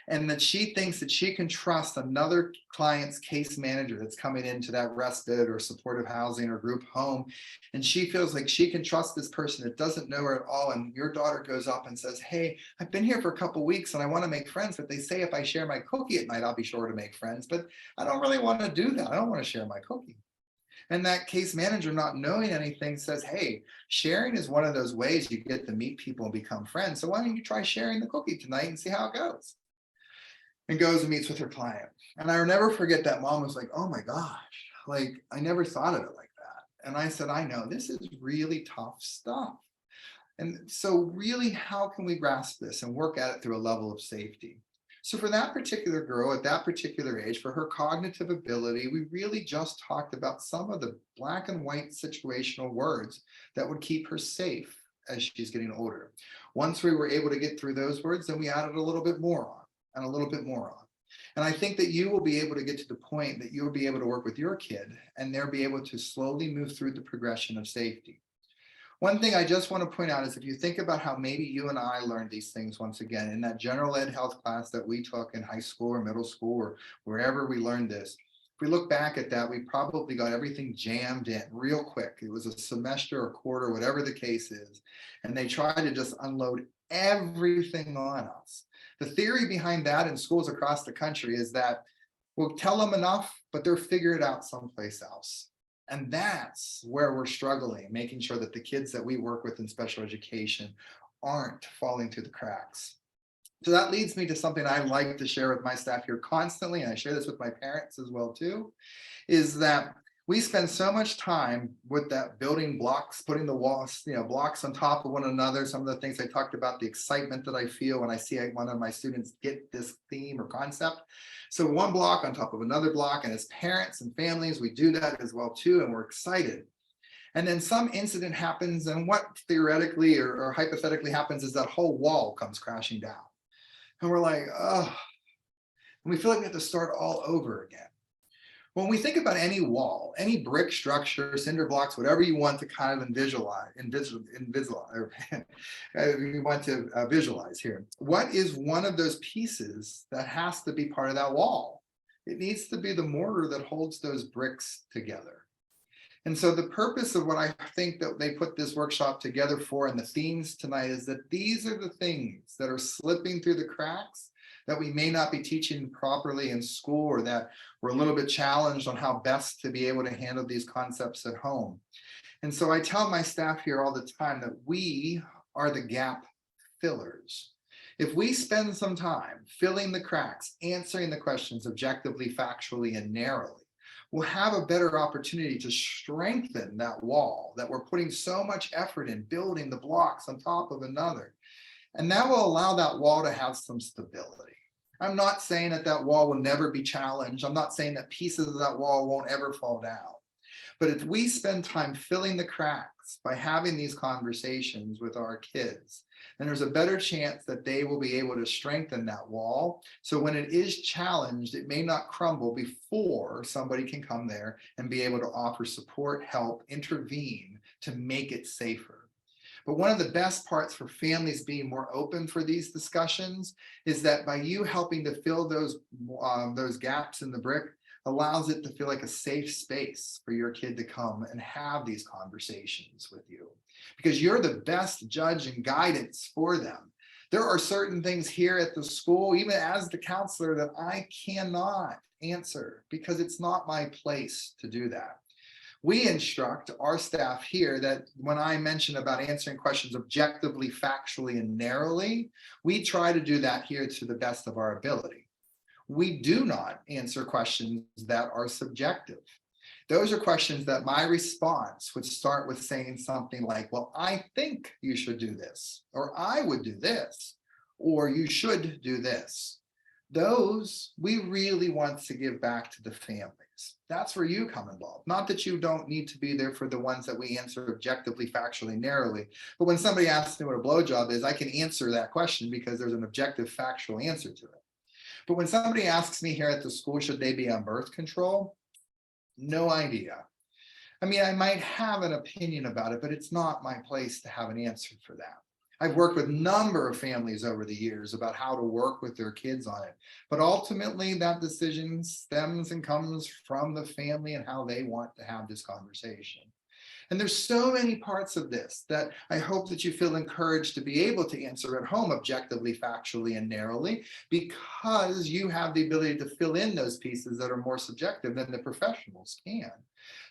And that she thinks that she can trust another client's case manager that's coming into that respite or supportive housing or group home. And she feels like she can trust this person that doesn't know her at all. And your daughter goes up and says, hey, I've been here for a couple of weeks and I want to make friends, but they say if I share my cookie at night, I'll be sure to make friends. But I don't really want to do that. I don't want to share my cookie. And that case manager, not knowing anything, says, hey, sharing is one of those ways you get to meet people and become friends. So why don't you try sharing the cookie tonight and see how it goes? And goes and meets with her client. And I'll never forget that mom was like, oh my gosh, like I never thought of it like that. And I said, I know this is really tough stuff. And so really, how can we grasp this and work at it through a level of safety? So for that particular girl at that particular age, for her cognitive ability, we really just talked about some of the black and white situational words that would keep her safe as she's getting older. Once we were able to get through those words, then we added a little bit more on. And a little bit more on. And I think that you will be able to get to the point that you'll be able to work with your kid and they'll be able to slowly move through the progression of safety. One thing I just want to point out is if you think about how maybe you and I learned these things once again in that general ed health class that we took in high school or middle school or wherever we learned this, if we look back at that, we probably got everything jammed in real quick. It was a semester or quarter, whatever the case is. And they tried to just unload everything on us. The theory behind that in schools across the country is that we'll tell them enough, but they'll figure it out someplace else. And that's where we're struggling, making sure that the kids that we work with in special education aren't falling through the cracks. So that leads me to something I like to share with my staff here constantly, and I share this with my parents as well too, is that we spend so much time with that building blocks, putting the walls, blocks on top of one another. Some of the things I talked about, the excitement that I feel when I see one of my students get this theme or concept. So one block on top of another block, and as parents and families, we do that as well too, and we're excited. And then some incident happens, and what theoretically or hypothetically happens is that whole wall comes crashing down. And we're like, oh, and we feel like we have to start all over again. When we think about any wall, any brick structure, cinder blocks, whatever you want to kind of visualize here, what is one of those pieces that has to be part of that wall? It needs to be the mortar that holds those bricks together. And so the purpose of what I think that they put this workshop together for, and the themes tonight, is that these are the things that are slipping through the cracks that we may not be teaching properly in school, or that we're a little bit challenged on how best to be able to handle these concepts at home. And so I tell my staff here all the time that we are the gap fillers. If we spend some time filling the cracks, answering the questions objectively, factually, and narrowly, we'll have a better opportunity to strengthen that wall that we're putting so much effort in building the blocks on top of another. And that will allow that wall to have some stability. I'm not saying that that wall will never be challenged. I'm not saying that pieces of that wall won't ever fall down. But if we spend time filling the cracks by having these conversations with our kids, then there's a better chance that they will be able to strengthen that wall. So when it is challenged, it may not crumble before somebody can come there and be able to offer support, help, intervene to make it safer. But one of the best parts for families being more open for these discussions is that by you helping to fill those gaps in the brick, allows it to feel like a safe space for your kid to come and have these conversations with you, because you're the best judge and guidance for them. There are certain things here at the school, even as the counselor, that I cannot answer because it's not my place to do that. We instruct our staff here that when I mention about answering questions objectively, factually, and narrowly, we try to do that here to the best of our ability. We do not answer questions that are subjective. Those are questions that my response would start with saying something like, well, I think you should do this, or I would do this, or you should do this. Those we really want to give back to the families. That's where you come involved. Not that you don't need to be there for the ones that we answer objectively, factually, narrowly. But when somebody asks me what a blowjob is, I can answer that question because there's an objective, factual answer to it. But when somebody asks me here at the school, should they be on birth control? No idea. I mean, I might have an opinion about it, but it's not my place to have an answer for that. I've worked with a number of families over the years about how to work with their kids on it. But ultimately, that decision stems and comes from the family and how they want to have this conversation. And there's so many parts of this that I hope that you feel encouraged to be able to answer at home objectively, factually, and narrowly, because you have the ability to fill in those pieces that are more subjective than the professionals can.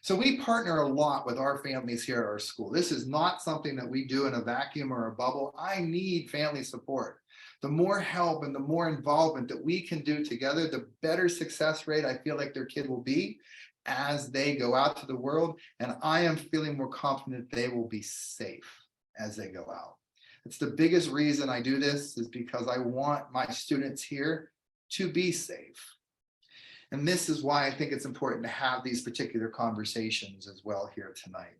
So we partner a lot with our families here at our school. This is not something that we do in a vacuum or a bubble. I need family support. The more help and the more involvement that we can do together, the better success rate I feel like their kid will be as they go out to the world. And I am feeling more confident they will be safe as they go out. It's the biggest reason I do this, is because I want my students here to be safe. And this is why I think it's important to have these particular conversations as well here tonight.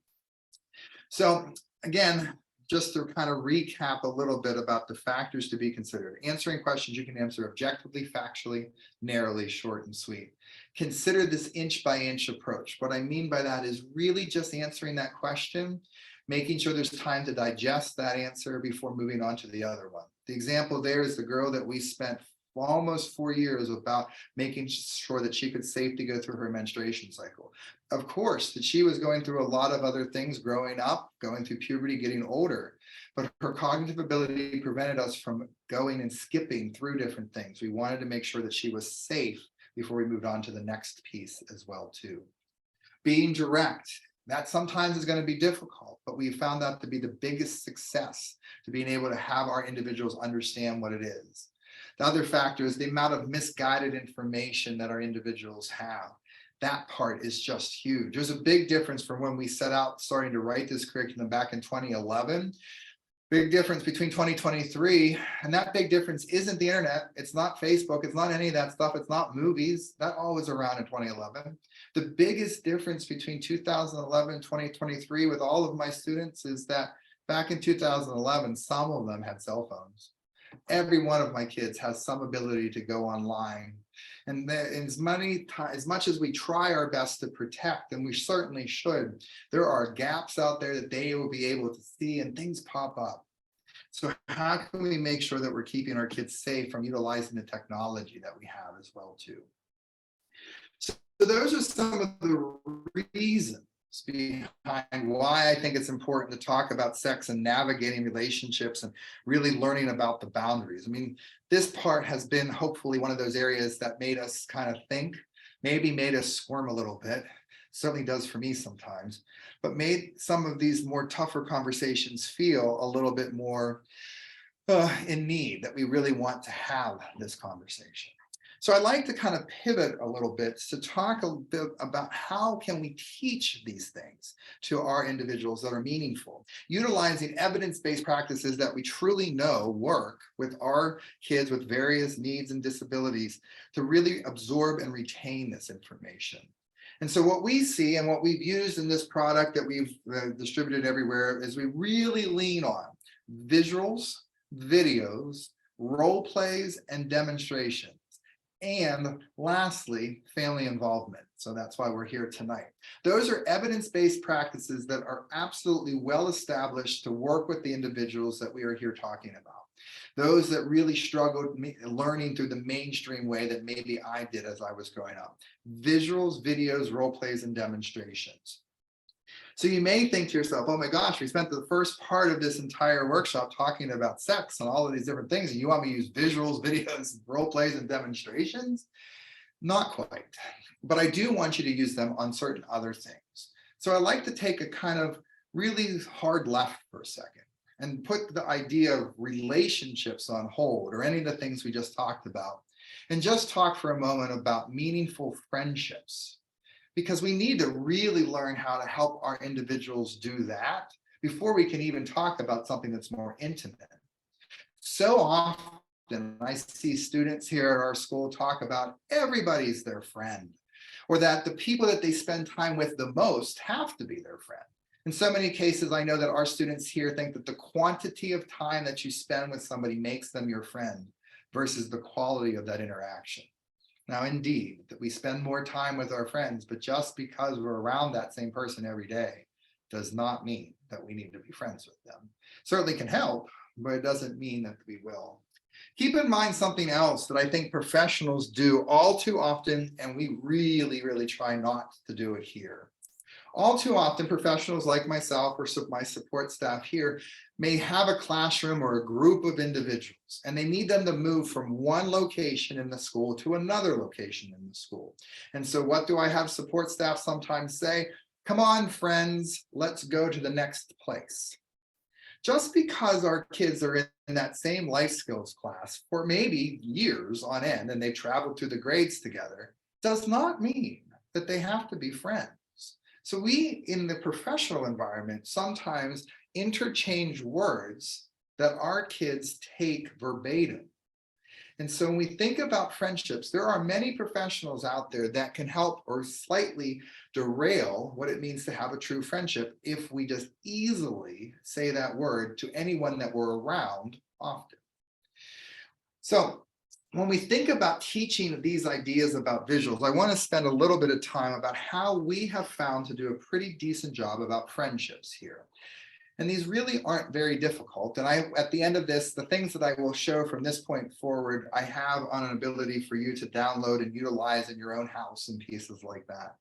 So again, just to kind of recap a little bit about the factors to be considered. Answering questions you can answer objectively, factually, narrowly, short and sweet. Consider this inch by inch approach. What I mean by that is really just answering that question, making sure there's time to digest that answer before moving on to the other one. The example there is the girl that we spent almost 4 years about making sure that she could safely go through her menstruation cycle. Of course, that she was going through a lot of other things growing up, going through puberty, getting older, but her cognitive ability prevented us from going and skipping through different things. We wanted to make sure that she was safe before we moved on to the next piece as well too. Being direct, that sometimes is going to be difficult, but we found that to be the biggest success, to being able to have our individuals understand what it is. The other factor is the amount of misguided information that our individuals have. That part is just huge. There's a big difference from when we set out starting to write this curriculum back in 2011. Big difference between 2023, and that big difference isn't the internet, it's not Facebook, it's not any of that stuff, it's not movies, that all was around in 2011. The biggest difference between 2011 and 2023 with all of my students is that back in 2011, some of them had cell phones. Every one of my kids has some ability to go online. And as much as we try our best to protect, and we certainly should, there are gaps out there that they will be able to see and things pop up. So how can we make sure that we're keeping our kids safe from utilizing the technology that we have as well too? So those are some of the reasons behind why I think it's important to talk about sex and navigating relationships and really learning about the boundaries. I mean, this part has been hopefully one of those areas that made us kind of think, maybe made us squirm a little bit, certainly does for me sometimes, but made some of these more tougher conversations feel a little bit more in need, that we really want to have this conversation. So I'd like to kind of pivot a little bit to talk a bit about how can we teach these things to our individuals that are meaningful, utilizing evidence-based practices that we truly know work with our kids with various needs and disabilities to really absorb and retain this information. And so what we see and what we've used in this product that we've distributed everywhere is we really lean on visuals, videos, role plays, and demonstrations. And lastly, family involvement. So that's why we're here tonight. Those are evidence-based practices that are absolutely well established to work with the individuals that we are here talking about. Those that really struggled learning through the mainstream way that maybe I did as I was growing up. Visuals, videos, role plays, and demonstrations. So you may think to yourself, oh my gosh, we spent the first part of this entire workshop talking about sex and all of these different things, and you want me to use visuals, videos, role plays, and demonstrations? Not quite, but I do want you to use them on certain other things. So I like to take a kind of really hard left for a second and put the idea of relationships on hold, or any of the things we just talked about, and just talk for a moment about meaningful friendships. Because we need to really learn how to help our individuals do that before we can even talk about something that's more intimate. So often I see students here at our school talk about everybody's their friend, or that the people that they spend time with the most have to be their friend. In so many cases, I know that our students here think that the quantity of time that you spend with somebody makes them your friend versus the quality of that interaction. Now, indeed, that we spend more time with our friends, but just because we're around that same person every day does not mean that we need to be friends with them. Certainly can help, but it doesn't mean that we will. Keep in mind something else that I think professionals do all too often, and we really, really try not to do it here. All too often, professionals like myself or my support staff here may have a classroom or a group of individuals, and they need them to move from one location in the school to another location in the school. And so what do I have support staff sometimes say? Come on, friends, let's go to the next place. Just because our kids are in that same life skills class for maybe years on end, and they've traveled through the grades together, does not mean that they have to be friends. So we, in the professional environment, sometimes interchange words that our kids take verbatim. And so when we think about friendships, there are many professionals out there that can help or slightly derail what it means to have a true friendship if we just easily say that word to anyone that we're around often. So when we think about teaching these ideas about visuals, I want to spend a little bit of time about how we have found to do a pretty decent job about friendships here. And these really aren't very difficult. And at the end of this, the things that I will show from this point forward, I have on an ability for you to download and utilize in your own house and pieces like that.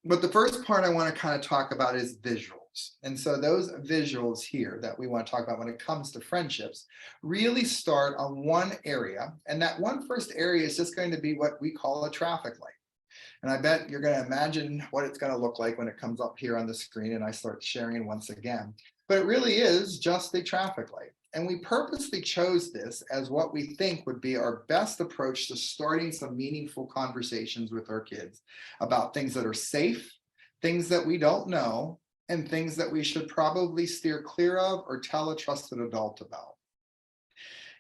But the first part I want to kind of talk about is visuals. And so those visuals here that we want to talk about when it comes to friendships really start on one area. And that one first area is just going to be what we call a traffic light. And I bet you're going to imagine what it's going to look like when it comes up here on the screen and I start sharing once again. But it really is just a traffic light. And we purposely chose this as what we think would be our best approach to starting some meaningful conversations with our kids about things that are safe, things that we don't know, and things that we should probably steer clear of or tell a trusted adult about.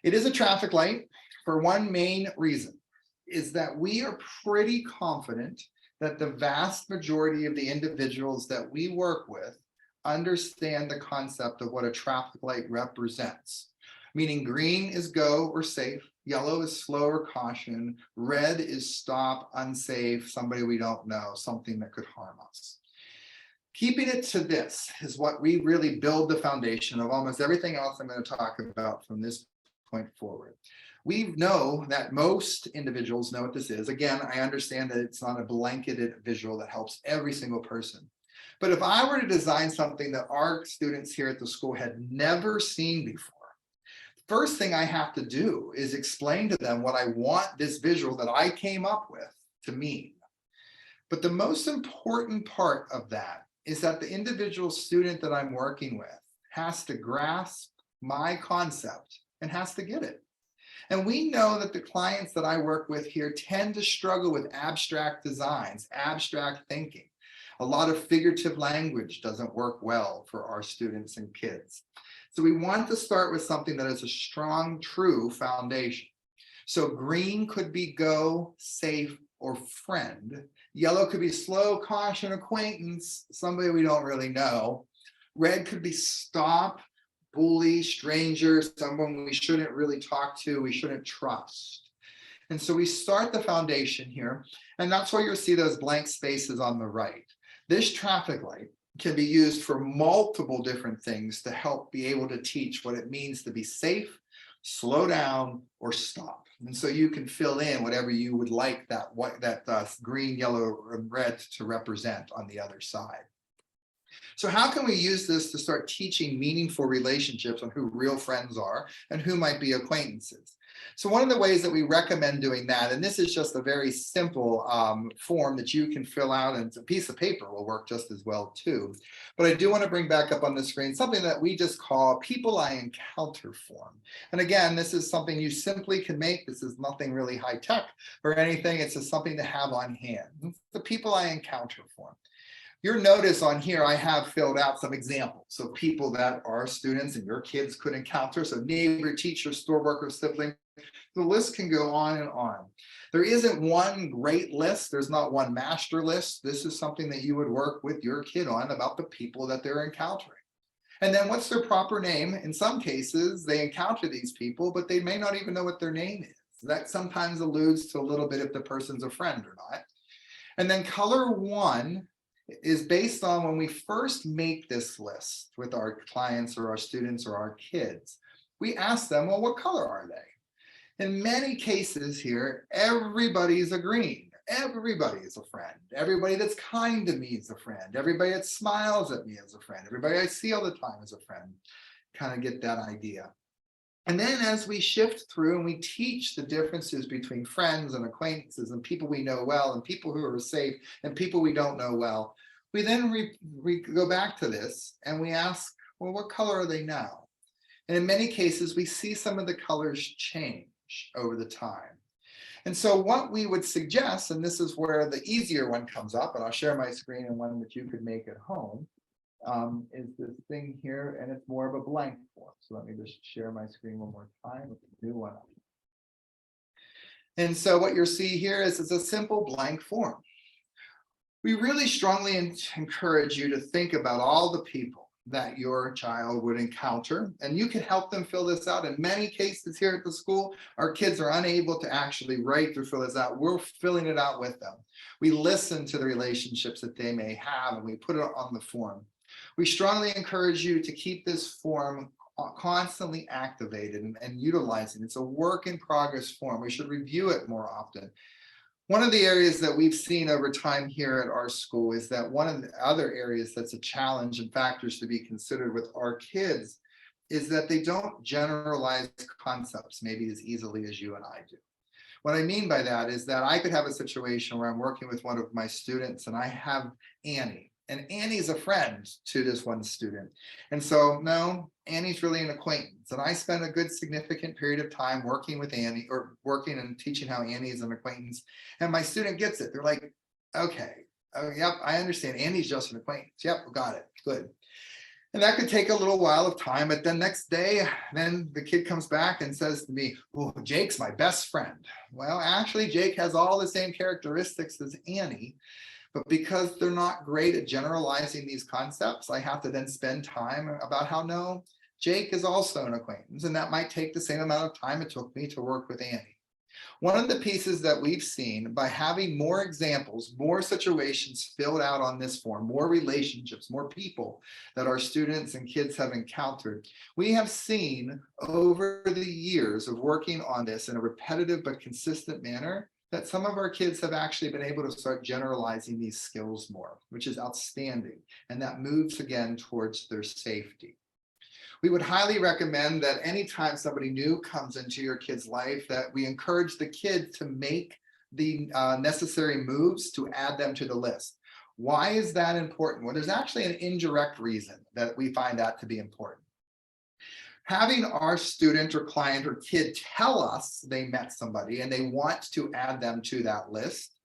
It is a traffic light for one main reason, is that we are pretty confident that the vast majority of the individuals that we work with understand the concept of what a traffic light represents. Meaning green is go or safe, yellow is slow or caution, red is stop, unsafe, somebody we don't know, something that could harm us. Keeping it to this is what we really build the foundation of almost everything else I'm going to talk about from this point forward. We know that most individuals know what this is. Again, I understand that it's not a blanketed visual that helps every single person. But if I were to design something that our students here at the school had never seen before, first thing I have to do is explain to them what I want this visual that I came up with to mean. But the most important part of that is that the individual student that I'm working with has to grasp my concept and has to get it. And we know that the clients that I work with here tend to struggle with abstract designs, abstract thinking. A lot of figurative language doesn't work well for our students and kids. So we want to start with something that is a strong, true foundation. So green could be go, safe, or friend. Yellow could be slow, caution, acquaintance, somebody we don't really know. Red could be stop, bully, stranger, someone we shouldn't really talk to, we shouldn't trust. And so we start the foundation here, and that's why you'll see those blank spaces on the right. This traffic light can be used for multiple different things to help be able to teach what it means to be safe, slow down, or stop. And so you can fill in whatever you would like that green, yellow, and red to represent on the other side. So how can we use this to start teaching meaningful relationships on who real friends are and who might be acquaintances? So one of the ways that we recommend doing that, and this is just a very simple form that you can fill out, and a piece of paper will work just as well too. But I do want to bring back up on the screen something that we just call people I encounter form. And again, this is something you simply can make. This is nothing really high tech or anything. It's just something to have on hand. It's the people I encounter form. You'll notice on here, I have filled out some examples of people that our students and your kids could encounter. So neighbor, teacher, store worker, sibling. The list can go on and on. There isn't one great list. There's not one master list. This is something that you would work with your kid on about the people that they're encountering. And then what's their proper name? In some cases, they encounter these people, but they may not even know what their name is. That sometimes alludes to a little bit if the person's a friend or not. And then color one is based on when we first make this list with our clients or our students or our kids. We ask them, well, what color are they? In many cases here, everybody's a green. Everybody is a friend. Everybody that's kind to me is a friend. Everybody that smiles at me is a friend. Everybody I see all the time is a friend. Kind of get that idea. And then as we shift through and we teach the differences between friends and acquaintances and people we know well and people who are safe and people we don't know well, we then we go back to this and we ask, well, what color are they now? And in many cases, we see some of the colors change over the time. And so what we would suggest, and this is where the easier one comes up, and I'll share my screen and one that you could make at home, is this thing here, and it's more of a blank form. So let me just share my screen one more time with the new one. And so what you'll see here is it's a simple blank form. We really strongly encourage you to think about all the people that your child would encounter, and you can help them fill this out. In many cases here at the school, our kids are unable to actually write or fill this out. We're filling it out with them. We listen to the relationships that they may have, and we put it on the form. We strongly encourage you to keep this form constantly activated and utilizing. It's a work in progress form. We should review it more often. One of the areas that we've seen over time here at our school is that one of the other areas that's a challenge and factors to be considered with our kids is that they don't generalize concepts maybe as easily as you and I do. What I mean by that is that I could have a situation where I'm working with one of my students and I have Annie, and Annie's a friend to this one student. And so no, Annie's really an acquaintance. And I spend a good significant period of time working with Annie, or working and teaching how Annie is an acquaintance. And my student gets it. They're like, okay, oh, yep, I understand. Annie's just an acquaintance. Yep, got it. Good. And that could take a little while of time, but then next day, then the kid comes back and says to me, oh, Jake's my best friend. Well, actually, Jake has all the same characteristics as Annie, but because they're not great at generalizing these concepts, I have to then spend time about how no, Jake is also an acquaintance, and that might take the same amount of time it took me to work with Annie. One of the pieces that we've seen by having more examples, more situations filled out on this form, more relationships, more people that our students and kids have encountered, we have seen over the years of working on this in a repetitive but consistent manner that some of our kids have actually been able to start generalizing these skills more, which is outstanding. And that moves again towards their safety. We would highly recommend that anytime somebody new comes into your kid's life, that we encourage the kid to make the necessary moves to add them to the list. Why is that important? Well, there's actually an indirect reason that we find that to be important. Having our student or client or kid tell us they met somebody and they want to add them to that list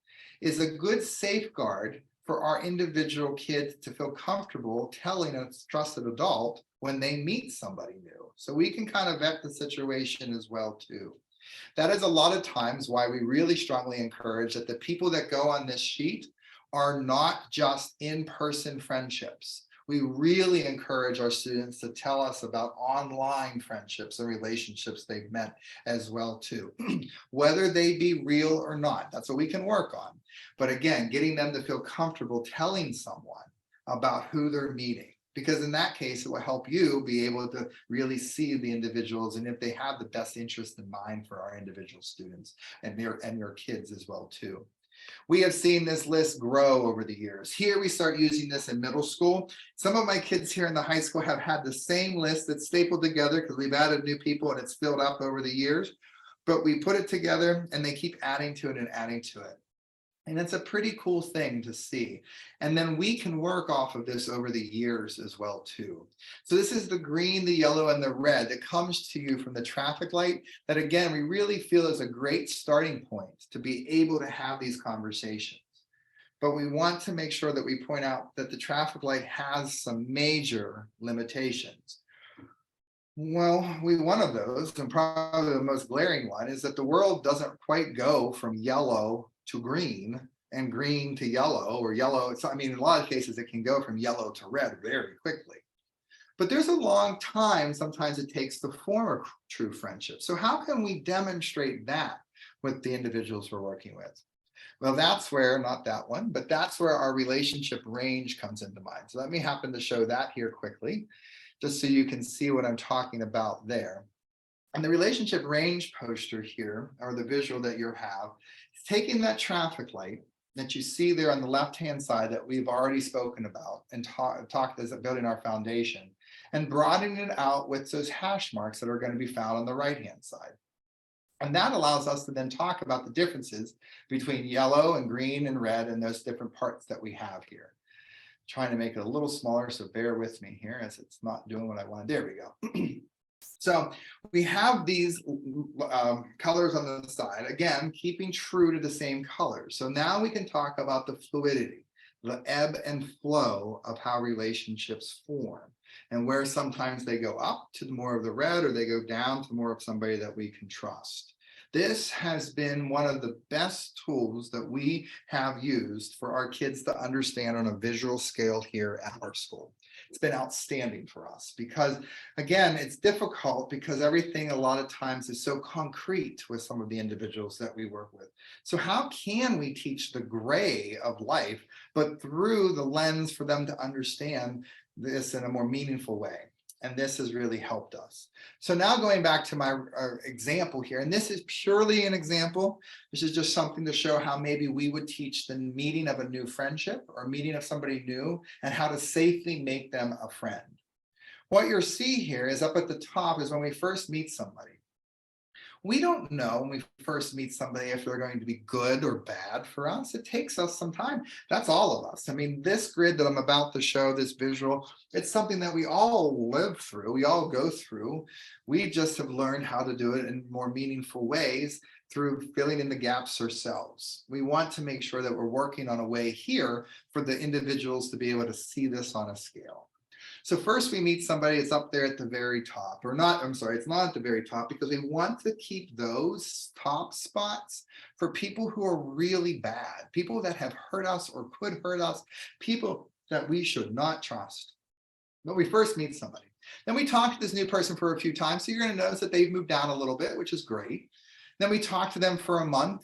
is a good safeguard for our individual kid to feel comfortable telling a trusted adult when they meet somebody new. So we can kind of vet the situation as well too. That is a lot of times why we really strongly encourage that the people that go on this sheet are not just in-person friendships. We really encourage our students to tell us about online friendships and relationships they've met as well too, whether they be real or not. That's what we can work on. But again, getting them to feel comfortable telling someone about who they're meeting, because in that case, it will help you be able to really see the individuals and if they have the best interest in mind for our individual students and your kids as well too. We have seen this list grow over the years. Here we start using this in middle school. Some of my kids here in the high school have had the same list that's stapled together because we've added new people and it's filled up over the years. But we put it together and they keep adding to it and adding to it. And it's a pretty cool thing to see. And then we can work off of this over the years as well too. So this is the green, the yellow, and the red that comes to you from the traffic light that again, we really feel is a great starting point to be able to have these conversations. But we want to make sure that we point out that the traffic light has some major limitations. Well, one of those, and probably the most glaring one, is that the world doesn't quite go from yellow to green and green to yellow or yellow. I mean, in a lot of cases, it can go from yellow to red very quickly. But there's a long time sometimes it takes to form a true friendship. So how can we demonstrate that with the individuals we're working with? Well, that's where, not that one, but that's where our relationship range comes into mind. So let me happen to show that here quickly, just so you can see what I'm talking about there. And the relationship range poster here, or the visual that you have, is taking that traffic light that you see there on the left-hand side that we've already spoken about and talked as building our foundation, and broadening it out with those hash marks that are going to be found on the right-hand side. And that allows us to then talk about the differences between yellow and green and red and those different parts that we have here. Trying to make it a little smaller, so bear with me here as it's not doing what I want. There we go. So we have these colors on the side, again, keeping true to the same colors. So now we can talk about the fluidity, the ebb and flow of how relationships form, and where sometimes they go up to more of the red or they go down to more of somebody that we can trust. This has been one of the best tools that we have used for our kids to understand on a visual scale here at our school. It's been outstanding for us because, again, it's difficult because everything a lot of times is so concrete with some of the individuals that we work with. So how can we teach the gray of life, but through the lens for them to understand this in a more meaningful way? And this has really helped us. So now going back to my example here, and this is purely an example. This is just something to show how maybe we would teach the meeting of a new friendship or meeting of somebody new and how to safely make them a friend. What you'll see here is up at the top is when we first meet somebody. We don't know when we first meet somebody if they're going to be good or bad for us. It takes us some time. That's all of us. I mean, this grid that I'm about to show, this visual, it's something that we all live through, we all go through. We just have learned how to do it in more meaningful ways through filling in the gaps ourselves. We want to make sure that we're working on a way here for the individuals to be able to see this on a scale. So first we meet somebody, it's up there at the very top, or not, I'm sorry, it's not at the very top, because we want to keep those top spots for people who are really bad, people that have hurt us or could hurt us, people that we should not trust. But we first meet somebody. Then we talk to this new person for a few times, so you're going to notice that they've moved down a little bit, which is great. Then we talk to them for a month.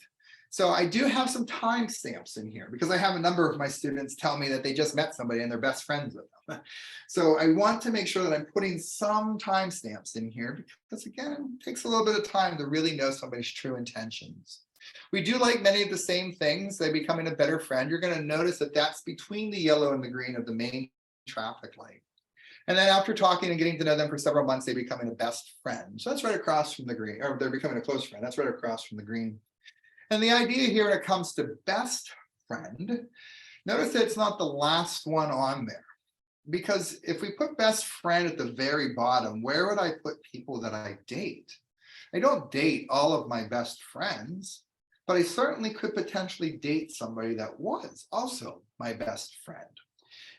So I do have some timestamps in here because I have a number of my students tell me that they just met somebody and they're best friends with them. So I want to make sure that I'm putting some timestamps in here because again, it takes a little bit of time to really know somebody's true intentions. We do like many of the same things. They becoming a better friend. You're going to notice that that's between the yellow and the green of the main traffic light. And then after talking and getting to know them for several months, they becoming a best friend. So that's right across from the green, or they're becoming a close friend. That's right across from the green. And the idea here when it comes to best friend, notice that it's not the last one on there. Because if we put best friend at the very bottom, where would I put people that I date? I don't date all of my best friends, but I certainly could potentially date somebody that was also my best friend.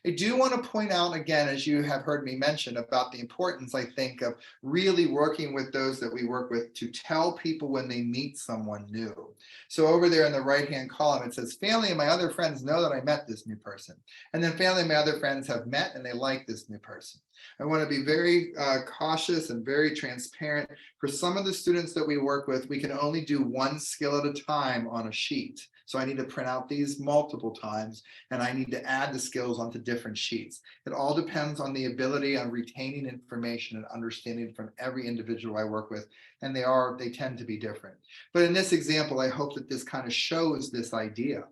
I do want to point out again, as you have heard me mention, about the importance, I think, of really working with those that we work with to tell people when they meet someone new. So over there in the right-hand column, it says, family and my other friends know that I met this new person. And then family and my other friends have met and they like this new person. I want to be very cautious and very transparent. For some of the students that we work with, we can only do one skill at a time on a sheet. So I need to print out these multiple times and I need to add the skills onto different sheets. It all depends on the ability on retaining information and understanding from every individual I work with. And they tend to be different. But in this example, I hope that this kind of shows this idea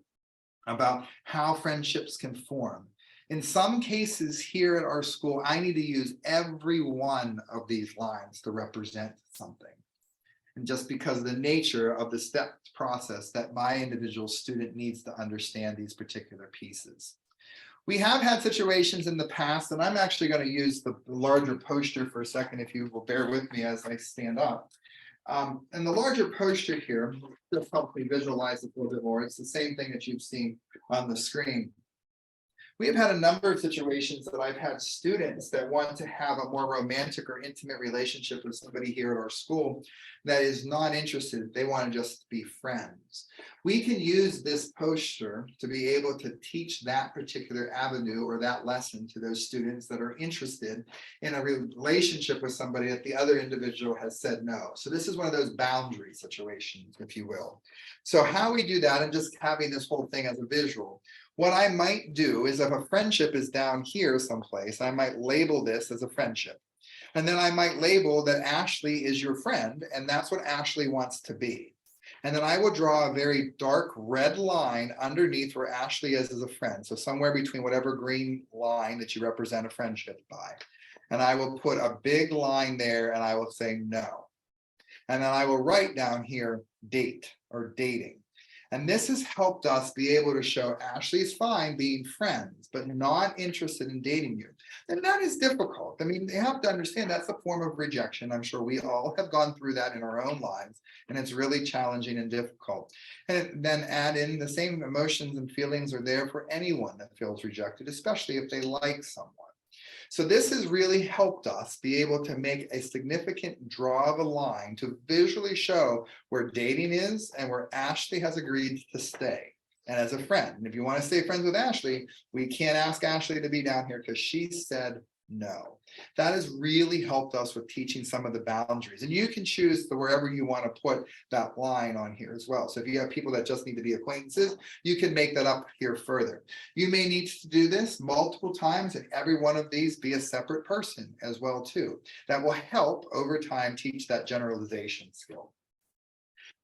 about how friendships can form. In some cases here at our school, I need to use every one of these lines to represent something. And just because of the nature of the step process that my individual student needs to understand these particular pieces. We have had situations in the past, and I'm actually going to use the larger poster for a second, if you will bear with me as I stand up. And the larger poster here just helps me visualize it a little bit more. It's the same thing that you've seen on the screen. We have had a number of situations that I've had students that want to have a more romantic or intimate relationship with somebody here at our school that is not interested. They want to just be friends. We can use this poster to be able to teach that particular avenue or that lesson to those students that are interested in a relationship with somebody that the other individual has said no. So this is one of those boundary situations, if you will. So how we do that, and just having this whole thing as a visual, what I might do is if a friendship is down here someplace, I might label this as a friendship. And then I might label that Ashley is your friend, and that's what Ashley wants to be. And then I will draw a very dark red line underneath where Ashley is as a friend. So somewhere between whatever green line that you represent a friendship by. And I will put a big line there and I will say no. And then I will write down here date or dating. And this has helped us be able to show Ashley's fine being friends, but not interested in dating you. And that is difficult. I mean, they have to understand that's a form of rejection. I'm sure we all have gone through that in our own lives, and it's really challenging and difficult. And then add in the same emotions and feelings are there for anyone that feels rejected, especially if they like someone. So this has really helped us be able to make a significant draw of a line to visually show where dating is and where Ashley has agreed to stay. And as a friend, and if you want to stay friends with Ashley, we can't ask Ashley to be down here because she said no. That has really helped us with teaching some of the boundaries. And you can choose to wherever you want to put that line on here as well. So if you have people that just need to be acquaintances, you can make that up here further. You may need to do this multiple times and every one of these be a separate person as well too. That will help over time teach that generalization skill.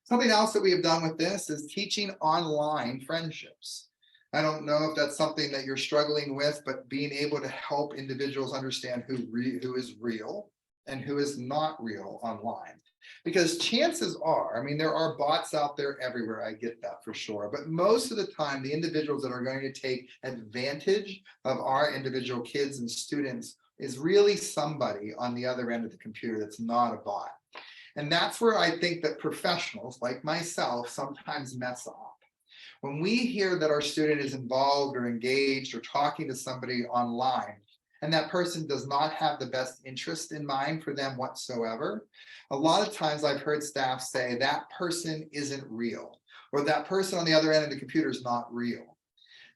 Something else that we have done with this is teaching online friendships. I don't know if that's something that you're struggling with, but being able to help individuals understand who is real and who is not real online. Because chances are, I mean, there are bots out there everywhere, I get that for sure, but most of the time, the individuals that are going to take advantage of our individual kids and students is really somebody on the other end of the computer that's not a bot. And that's where I think that professionals like myself sometimes mess up. When we hear that our student is involved or engaged or talking to somebody online, and that person does not have the best interest in mind for them whatsoever, a lot of times I've heard staff say that person isn't real, or that person on the other end of the computer is not real.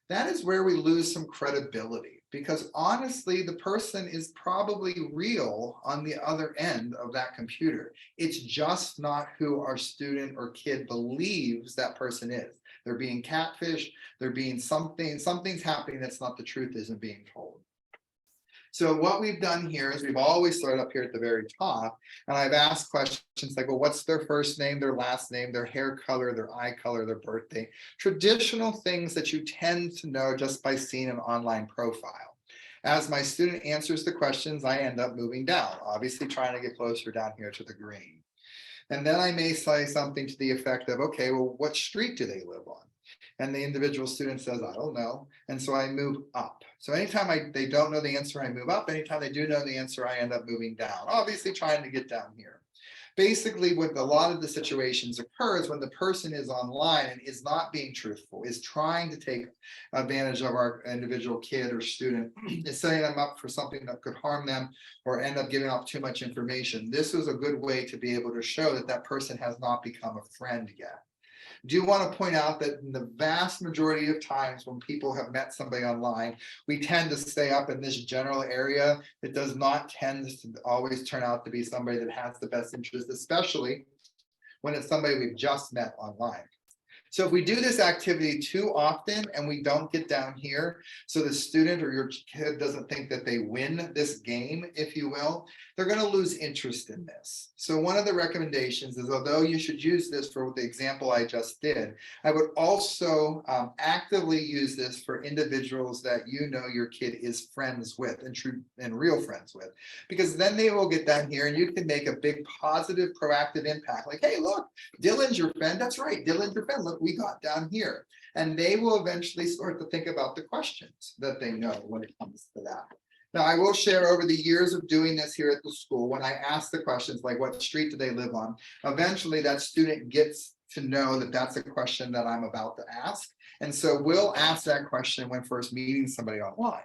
That is where we lose some credibility, because honestly, the person is probably real on the other end of that computer. It's just not who our student or kid believes that person is. They're being catfished, they're being something's happening that's not the truth isn't being told. So what we've done here is we've always started up here at the very top, and I've asked questions like, well, what's their first name, their last name, their hair color, their eye color, their birthday, traditional things that you tend to know just by seeing an online profile. As my student answers the questions, I end up moving down, obviously trying to get closer down here to the green. And then I may say something to the effect of, okay, well, what street do they live on? And the individual student says, I don't know. And so I move up. So anytime they don't know the answer, I move up. Anytime they do know the answer, I end up moving down, obviously trying to get down here. Basically, what a lot of the situations occurs when the person is online and is not being truthful, is trying to take advantage of our individual kid or student, is setting them up for something that could harm them or end up giving out too much information. This is a good way to be able to show that that person has not become a friend yet. Do want to point out that in the vast majority of times when people have met somebody online, we tend to stay up in this general area. It does not tend to always turn out to be somebody that has the best interest, especially when it's somebody we've just met online. So if we do this activity too often and we don't get down here, so the student or your kid doesn't think that they win this game, if you will, they're going to lose interest in this. So one of the recommendations is, although you should use this for the example I just did, I would also actively use this for individuals that you know your kid is friends with and true and real friends with, because then they will get down here and you can make a big positive proactive impact. Like, hey, look, Dylan's your friend. That's right, Dylan's your friend. Look, we got down here. And they will eventually start to think about the questions that they know when it comes to that. Now, I will share over the years of doing this here at the school, when I ask the questions like, what street do they live on? Eventually that student gets to know that that's a question that I'm about to ask. And so we'll ask that question when first meeting somebody online.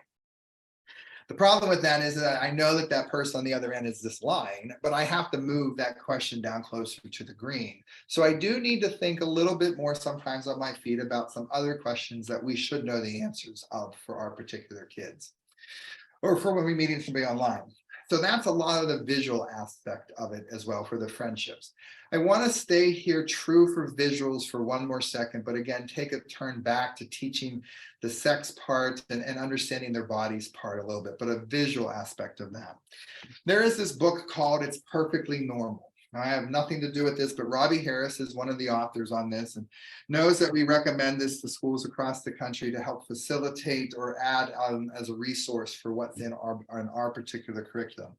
The problem with that is that I know that that person on the other end is this line, but I have to move that question down closer to the green. So I do need to think a little bit more sometimes on my feet about some other questions that we should know the answers of for our particular kids, or for when we're meeting somebody online. So that's a lot of the visual aspect of it as well for the friendships. I want to stay here true for visuals for one more second, but again, take a turn back to teaching the sex part and understanding their bodies part a little bit, but a visual aspect of that. There is this book called It's Perfectly Normal. Now, I have nothing to do with this, but Robbie Harris is one of the authors on this and knows that we recommend this to schools across the country to help facilitate or add as a resource for what's in our particular curriculum.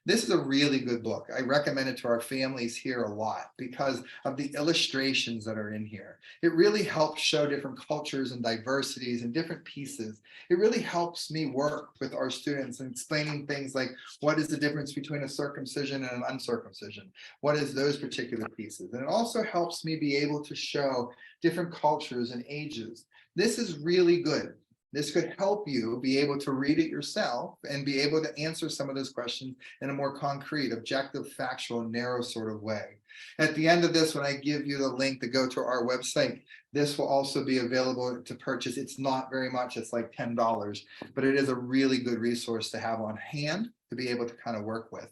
This is a really good book. I recommend it to our families here a lot because of the illustrations that are in here. It really helps show different cultures and diversities and different pieces. It really helps me work with our students in explaining things like, what is the difference between a circumcision and an uncircumcision? What is those particular pieces? And it also helps me be able to show different cultures and ages. This is really good. This could help you be able to read it yourself and be able to answer some of those questions in a more concrete, objective, factual, narrow sort of way. At the end of this, when I give you the link to go to our website, this will also be available to purchase. It's not very much, it's like $10, but it is a really good resource to have on hand to be able to kind of work with.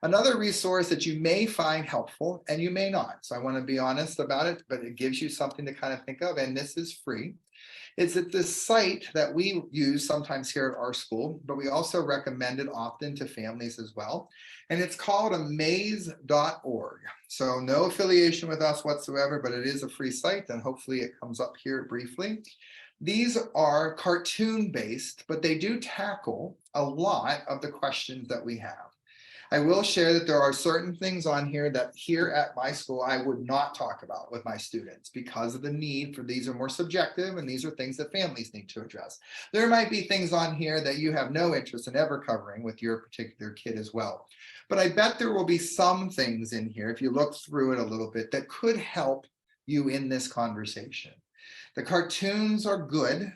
Another resource that you may find helpful and you may not, so I want to be honest about it, but it gives you something to kind of think of, and this is free. It's at this site that we use sometimes here at our school, but we also recommend it often to families as well. And it's called amaze.org. So no affiliation with us whatsoever, but it is a free site, and hopefully it comes up here briefly. These are cartoon based, but they do tackle a lot of the questions that we have. I will share that there are certain things on here that here at my school I would not talk about with my students because of the need for these are more subjective and these are things that families need to address. There might be things on here that you have no interest in ever covering with your particular kid as well. But I bet there will be some things in here, if you look through it a little bit, that could help you in this conversation. The cartoons are good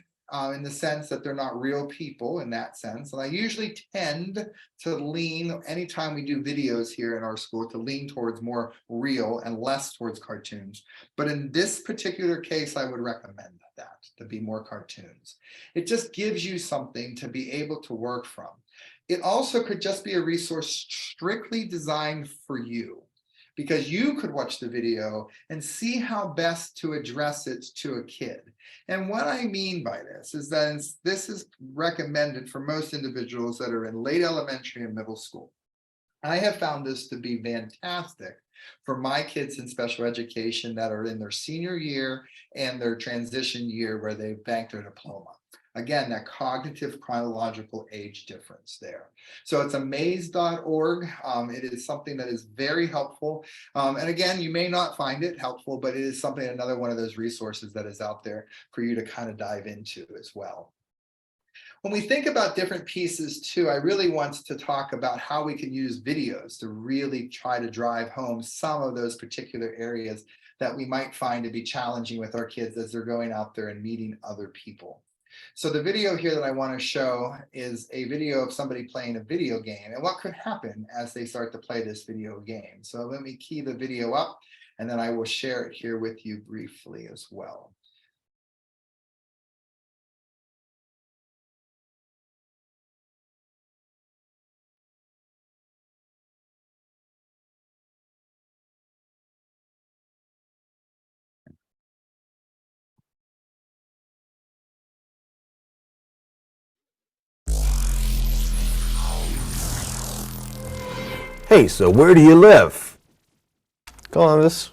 in the sense that they're not real people in that sense. And I usually tend to lean, anytime we do videos here in our school, to lean towards more real and less towards cartoons. But in this particular case, I would recommend that, to be more cartoons. It just gives you something to be able to work from. It also could just be a resource strictly designed for you, because you could watch the video and see how best to address it to a kid. And what I mean by this is that this is recommended for most individuals that are in late elementary and middle school. I have found this to be fantastic for my kids in special education that are in their senior year and their transition year where they've banked their diploma. Again, that cognitive chronological age difference there. So it's amaze.org. It is something that is very helpful. And again, you may not find it helpful, but it is something, another one of those resources that is out there for you to kind of dive into as well. When we think about different pieces too, I really want to talk about how we can use videos to really try to drive home some of those particular areas that we might find to be challenging with our kids as they're going out there and meeting other people. So the video here that I want to show is a video of somebody playing a video game and what could happen as they start to play this video game. So let me key the video up and then I will share it here with you briefly as well.
Hey, so where do you live?
Columbus.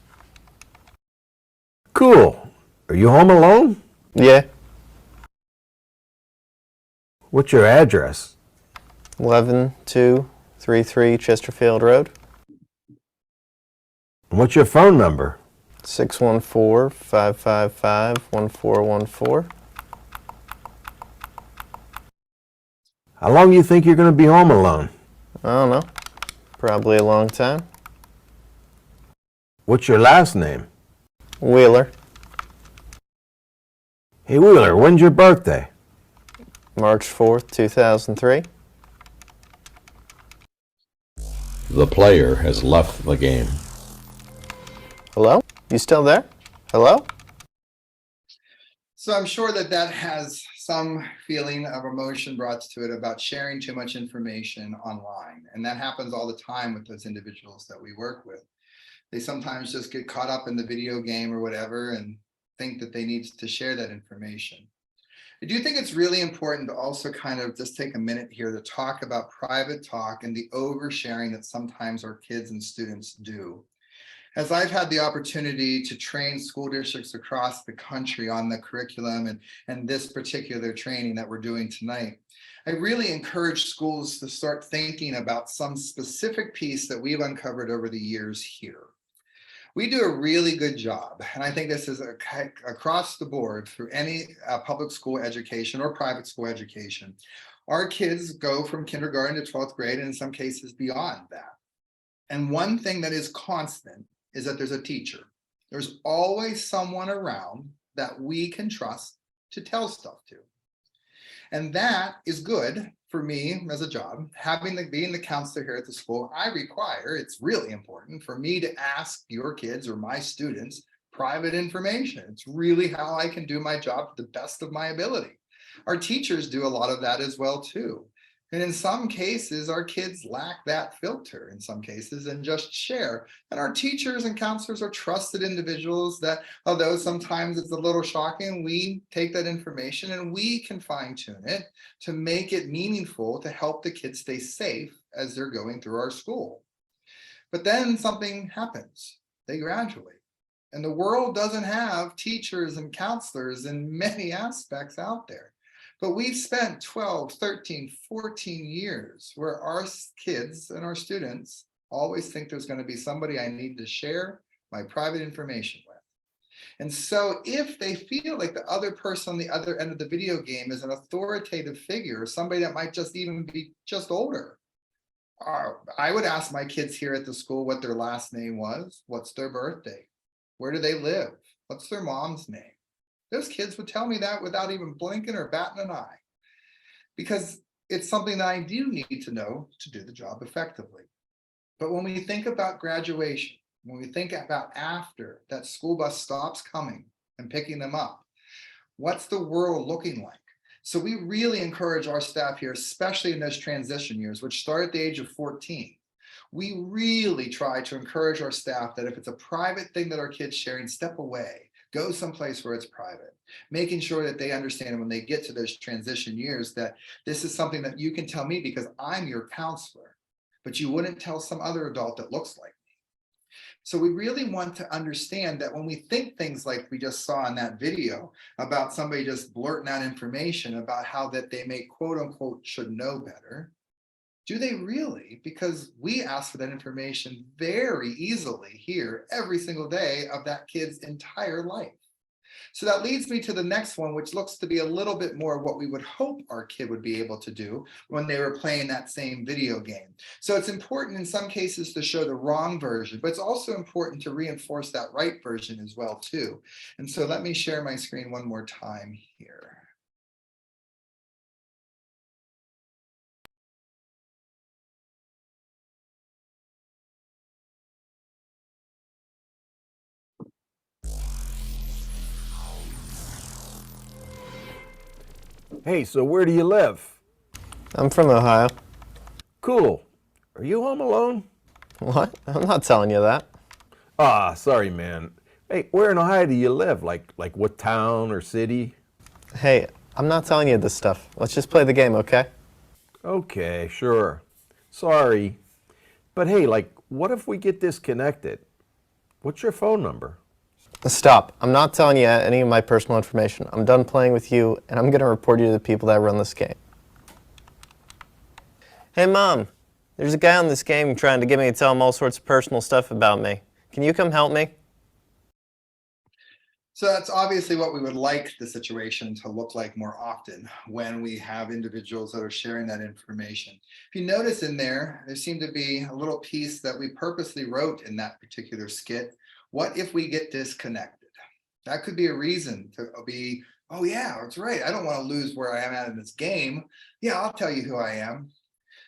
Cool. Are you home alone?
Yeah.
What's your address?
11233 Chesterfield Road.
And what's your phone number?
614-555-1414.
How long do you think you're going to be home alone?
I don't know. Probably a long time.
What's your last name?
Wheeler.
Hey, Wheeler, when's your birthday?
March 4th, 2003.
The player has left the game.
Hello? You still there? Hello?
So I'm sure that that has some feeling of emotion brought to it about sharing too much information online. And that happens all the time with those individuals that we work with. They sometimes just get caught up in the video game or whatever and think that they need to share that information. I do think it's really important to also kind of just take a minute here to talk about private talk and the oversharing that sometimes our kids and students do. As I've had the opportunity to train school districts across the country on the curriculum and this particular training that we're doing tonight, I really encourage schools to start thinking about some specific piece that we've uncovered over the years here. We do a really good job, and I think this is across the board through any public school education or private school education. Our kids go from kindergarten to 12th grade, and in some cases beyond that. And one thing that is constant is that there's a teacher. There's always someone around that we can trust to tell stuff to. And that is good for me as a job. Being the counselor here at the school, it's really important for me to ask your kids or my students private information. It's really how I can do my job to the best of my ability. Our teachers do a lot of that as well too. And in some cases, our kids lack that filter in some cases and just share. And our teachers and counselors are trusted individuals that, although sometimes it's a little shocking, we take that information and we can fine tune it to make it meaningful to help the kids stay safe as they're going through our school. But then something happens. They graduate. And the world doesn't have teachers and counselors in many aspects out there. But we've spent 12, 13, 14 years where our kids and our students always think there's going to be somebody I need to share my private information with. And so if they feel like the other person on the other end of the video game is an authoritative figure, or somebody that might just even be just older, I would ask my kids here at the school what their last name was, what's their birthday, where do they live, what's their mom's name. Those kids would tell me that without even blinking or batting an eye, because it's something that I do need to know to do the job effectively. But when we think about graduation, when we think about after that school bus stops coming and picking them up, what's the world looking like? So we really encourage our staff here, especially in those transition years, which start at the age of 14. We really try to encourage our staff that if it's a private thing that our kids sharing, step away, go someplace where it's private, making sure that they understand when they get to those transition years that this is something that you can tell me because I'm your counselor, but you wouldn't tell some other adult that looks like me. So we really want to understand that when we think things like we just saw in that video about somebody just blurting out information about how that they may quote unquote should know better, do they really? Because we ask for that information very easily here every single day of that kid's entire life. So that leads me to the next one, which looks to be a little bit more what we would hope our kid would be able to do when they were playing that same video game. So it's important in some cases to show the wrong version, but it's also important to reinforce that right version as well too. And so let me share my screen one more time here.
Hey, so where do you live?
I'm from Ohio.
Cool. Are you home alone?
What? I'm not telling you that.
Ah, sorry, man. Hey, where in Ohio do you live? Like what town or city?
Hey, I'm not telling you this stuff. Let's just play the game, okay?
Okay, sure. Sorry. But hey, what if we get disconnected? What's your phone number?
Stop. I'm not telling you any of my personal information. I'm done playing with you, and I'm going to report you to the people that run this game. Hey, Mom. There's a guy on this game trying to get me to tell him all sorts of personal stuff about me. Can you come help me?
So that's obviously what we would like the situation to look like more often when we have individuals that are sharing that information. If you notice in there seemed to be a little piece that we purposely wrote in that particular skit. What if we get disconnected? That could be a reason to be, oh yeah, that's right. I don't want to lose where I am at in this game. Yeah, I'll tell you who I am.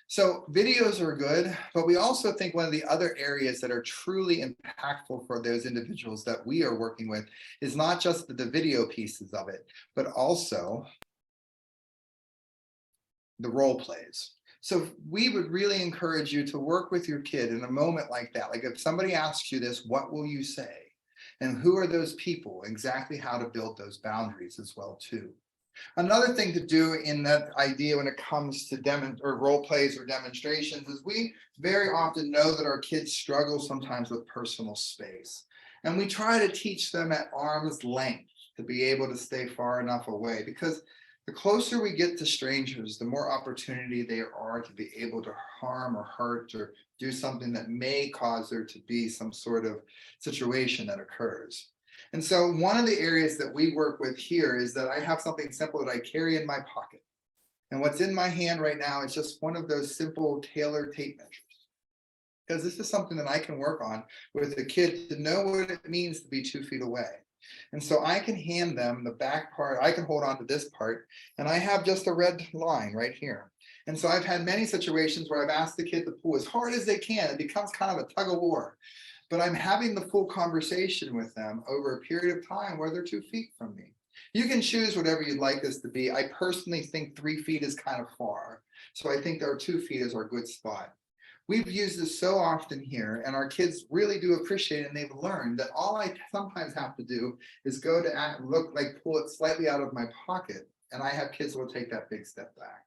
So videos are good, but we also think one of the other areas that are truly impactful for those individuals that we are working with is not just the video pieces of it, but also the role plays. So we would really encourage you to work with your kid in a moment like that. Like if somebody asks you this, what will you say? And who are those people? Exactly how to build those boundaries as well too. Another thing to do in that idea when it comes to role plays or demonstrations is we very often know that our kids struggle sometimes with personal space. And we try to teach them at arm's length to be able to stay far enough away, because the closer we get to strangers, the more opportunity there are to be able to harm or hurt or do something that may cause there to be some sort of situation that occurs. And so one of the areas that we work with here is that I have something simple that I carry in my pocket. And what's in my hand right now is just one of those simple Taylor tape measures. Because this is something that I can work on with a kid to know what it means to be 2 feet away. And so I can hand them the back part, I can hold on to this part, and I have just a red line right here. And so I've had many situations where I've asked the kid to pull as hard as they can. It becomes kind of a tug of war. But I'm having the full conversation with them over a period of time where they're 2 feet from me. You can choose whatever you'd like this to be. I personally think 3 feet is kind of far. So I think our 2 feet is our good spot. We've used this so often here, and our kids really do appreciate it, and they've learned that all I sometimes have to do is go to pull it slightly out of my pocket, and I have kids who will take that big step back.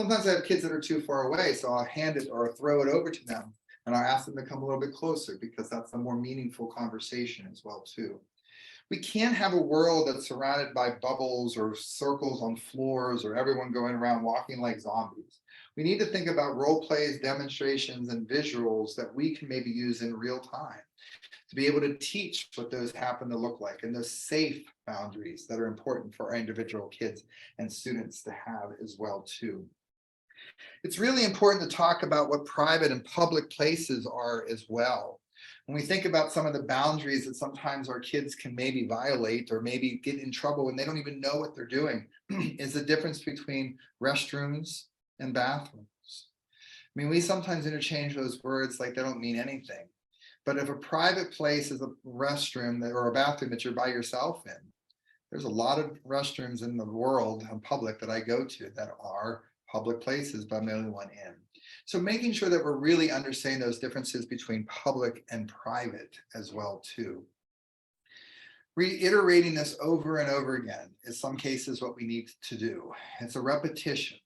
Sometimes I have kids that are too far away, so I'll hand it or throw it over to them, and I'll ask them to come a little bit closer because that's a more meaningful conversation as well too. We can't have a world that's surrounded by bubbles or circles on floors or everyone going around walking like zombies. We need to think about role plays, demonstrations, and visuals that we can maybe use in real time to be able to teach what those happen to look like, and those safe boundaries that are important for our individual kids and students to have as well too. It's really important to talk about what private and public places are as well. When we think about some of the boundaries that sometimes our kids can maybe violate or maybe get in trouble when they don't even know what they're doing, is the difference between restrooms and bathrooms. I mean, we sometimes interchange those words like they don't mean anything. But if a private place is a restroom or a bathroom that you're by yourself in, there's a lot of restrooms in the world and public that I go to that are public places, but I'm the only one in. So making sure that we're really understanding those differences between public and private as well too. Reiterating this over and over again is some cases what we need to do. It's a repetition.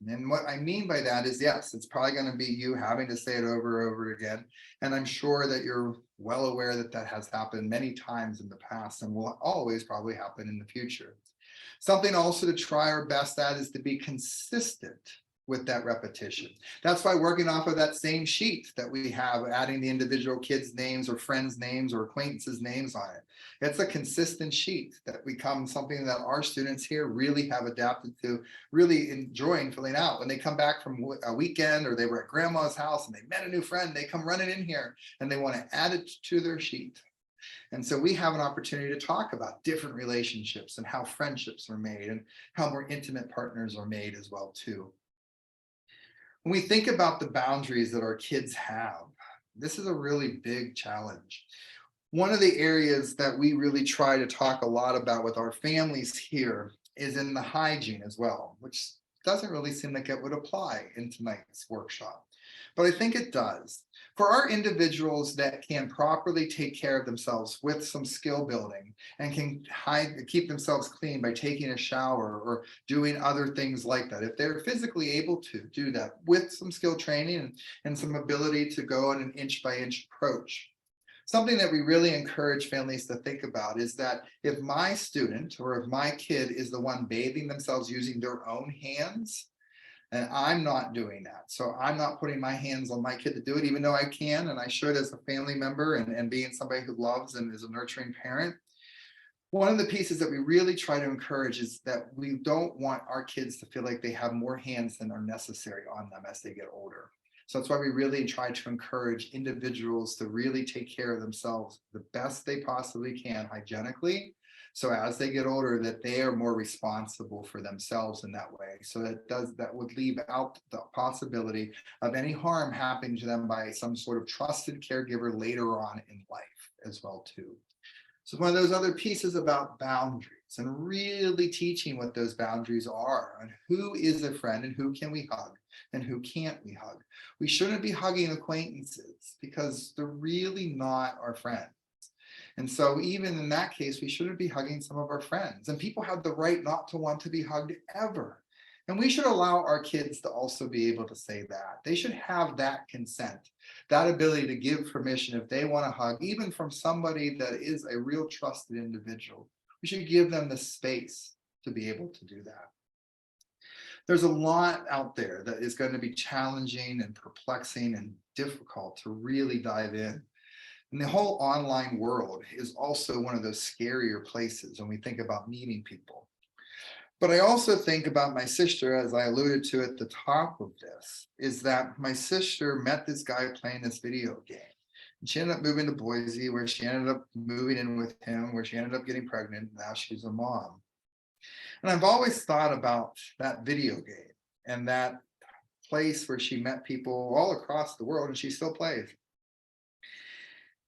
And what I mean by that is, yes, it's probably going to be you having to say it over and over again. And I'm sure that you're well aware that that has happened many times in the past and will always probably happen in the future. Something also to try our best at is to be consistent with that repetition. That's why working off of that same sheet that we have, adding the individual kids' names or friends' names or acquaintances' names on it. It's a consistent sheet that becomes something that our students here really have adapted to, really enjoying filling out. When they come back from a weekend or they were at grandma's house and they met a new friend, they come running in here and they want to add it to their sheet. And so we have an opportunity to talk about different relationships and how friendships are made and how more intimate partners are made as well too. When we think about the boundaries that our kids have, this is a really big challenge. One of the areas that we really try to talk a lot about with our families here is in the hygiene as well, which doesn't really seem like it would apply in tonight's workshop, but I think it does. For our individuals that can properly take care of themselves with some skill building and can keep themselves clean by taking a shower or doing other things like that, if they're physically able to do that with some skill training and some ability to go on an inch by inch approach. Something that we really encourage families to think about is that if my student or if my kid is the one bathing themselves using their own hands, and I'm not doing that. So I'm not putting my hands on my kid to do it, even though I can, and I should as a family member and being somebody who loves and is a nurturing parent. One of the pieces that we really try to encourage is that we don't want our kids to feel like they have more hands than are necessary on them as they get older. So that's why we really try to encourage individuals to really take care of themselves the best they possibly can hygienically. So as they get older, that they are more responsible for themselves in that way. So that would leave out the possibility of any harm happening to them by some sort of trusted caregiver later on in life as well too. So one of those other pieces about boundaries and really teaching what those boundaries are and who is a friend and who can we hug and who can't we hug. We shouldn't be hugging acquaintances because they're really not our friends. And so even in that case, we shouldn't be hugging some of our friends, and people have the right not to want to be hugged ever. And we should allow our kids to also be able to say that. They should have that consent, that ability to give permission if they want to hug, even from somebody that is a real trusted individual. We should give them the space to be able to do that. There's a lot out there that is going to be challenging and perplexing and difficult to really dive in. And the whole online world is also one of those scarier places when we think about meeting people. But I also think about my sister, as I alluded to at the top of this, is that my sister met this guy playing this video game. And she ended up moving to Boise, where she ended up moving in with him, where she ended up getting pregnant. Now she's a mom. And I've always thought about that video game and that place where she met people all across the world, and she still plays.